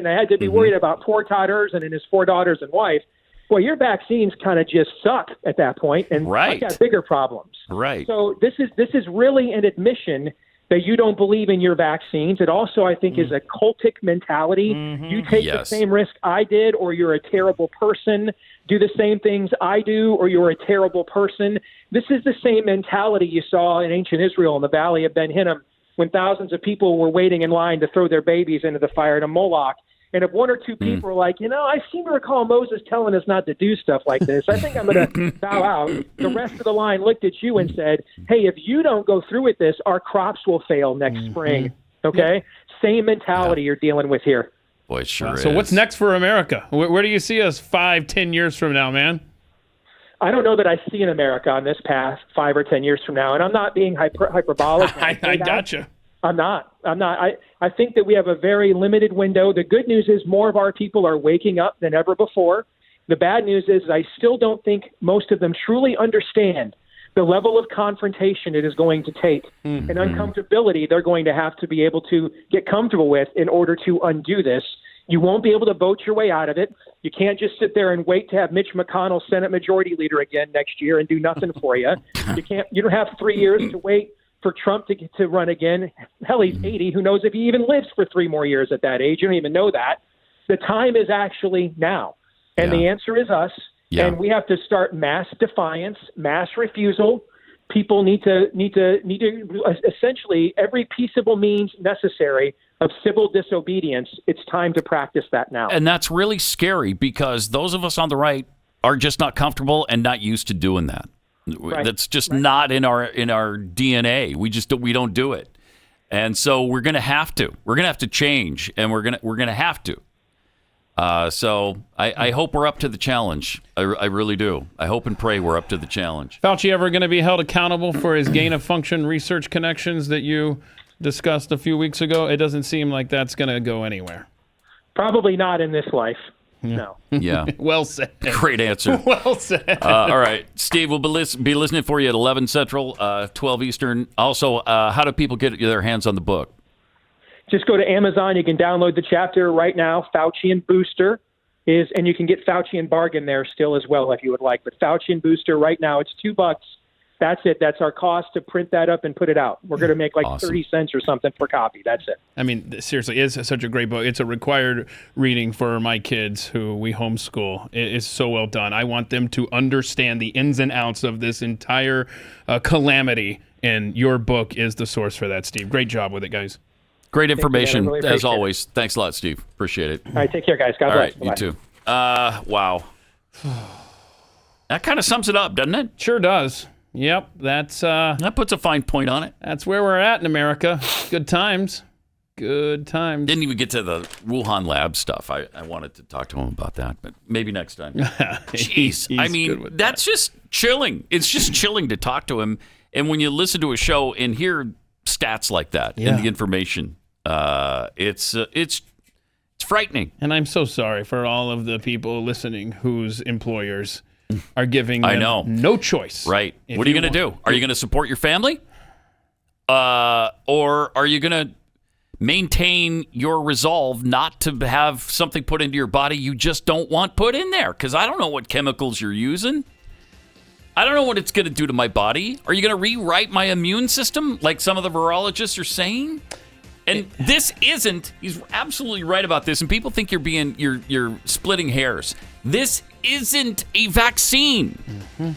I had to be worried about poor Todd Erzin and his 4 daughters and wife, well, your vaccines kind of just suck at that point, and I got bigger problems. Right. So this is really an admission that you don't believe in your vaccines. It also, I think, is a cultic mentality. You take the same risk I did, or you're a terrible person. Do the same things I do, or you're a terrible person. This is the same mentality you saw in ancient Israel in the Valley of Ben Hinnom when thousands of people were waiting in line to throw their babies into the fire to Moloch. And if one or two people are like, I seem to recall Moses telling us not to do stuff like this, I think I'm going to bow out. The rest of the line looked at you and said, hey, if you don't go through with this, our crops will fail next spring. Okay? Same mentality you're dealing with here. Boy, it sure is. So what's next for America? Where do you see us 5-10 years from now, man? I don't know that I see in America on this path 5 or 10 years from now, and I'm not being hyperbolic. I gotcha. I'm not. I think that we have a very limited window. The good news is more of our people are waking up than ever before. The bad news is I still don't think most of them truly understand the level of confrontation it is going to take and uncomfortability they're going to have to be able to get comfortable with in order to undo this. You won't be able to vote your way out of it. You can't just sit there and wait to have Mitch McConnell Senate Majority Leader again next year and do nothing for you. You don't have 3 years to wait for Trump to run again. Hell, he's 80. Who knows if he even lives for 3 more years at that age? You don't even know that. The time is actually now. And the answer is us. Yeah. And we have to start mass defiance, mass refusal. People need to essentially every peaceable means necessary of civil disobedience. It's time to practice that now. And that's really scary because those of us on the right are just not comfortable and not used to doing that. Right. That's just not in our DNA. We don't do it, and so we're gonna have to. We're gonna have to change, and we're gonna have to. So I hope we're up to the challenge. I really do. I hope and pray we're up to the challenge. Fauci ever going to be held accountable for his gain-of-function research connections that you discussed a few weeks ago? It doesn't seem like that's going to go anywhere. Probably not in this life. No. Yeah. Well said. Great answer. Well said. All right. Steve, we'll be listening for you at 11 Central, 12 Eastern. Also, how do people get their hands on the book? Just go to Amazon. You can download the chapter right now. Fauci and Booster and you can get Fauci and Bargain there still as well if you would like. But Fauci and Booster right now, it's $2. That's it. That's our cost to print that up and put it out. We're going to make like awesome. 30 cents or something per copy. That's it. I mean, seriously, it's such a great book. It's a required reading for my kids who we homeschool. It is so well done. I want them to understand the ins and outs of this entire calamity, and your book is the source for that, Steve. Great job with it, guys. Great information, really as always. Thanks a lot, Steve. Appreciate it. All right, take care, guys. God bless. All right, you too. Wow. That kind of sums it up, doesn't it? Sure does. Yep, that puts a fine point on it. That's where we're at in America. Good times. Good times. Didn't even get to the Wuhan lab stuff. I wanted to talk to him about that, but maybe next time. Jeez. I mean, that's just chilling. It's just chilling to talk to him. And when you listen to a show and hear stats like that and the information, it's frightening. And I'm so sorry for all of the people listening whose employers are giving them no choice. Right. What are you going to do? Are you going to support your family? Or are you going to maintain your resolve not to have something put into your body you just don't want put in there? Because I don't know what chemicals you're using. I don't know what it's going to do to my body. Are you going to rewrite my immune system like some of the virologists are saying? And this isn't, he's absolutely right about this, and people think you're splitting hairs. This isn't a vaccine. Mm-hmm.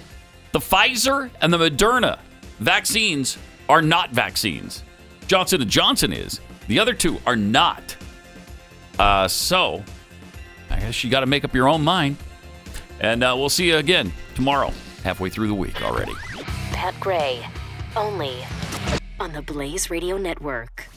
The Pfizer and the Moderna vaccines are not vaccines. Johnson & Johnson is. The other two are not. So, I guess you got to make up your own mind. And we'll see you again tomorrow, halfway through the week already. Pat Gray, only on the Blaze Radio Network.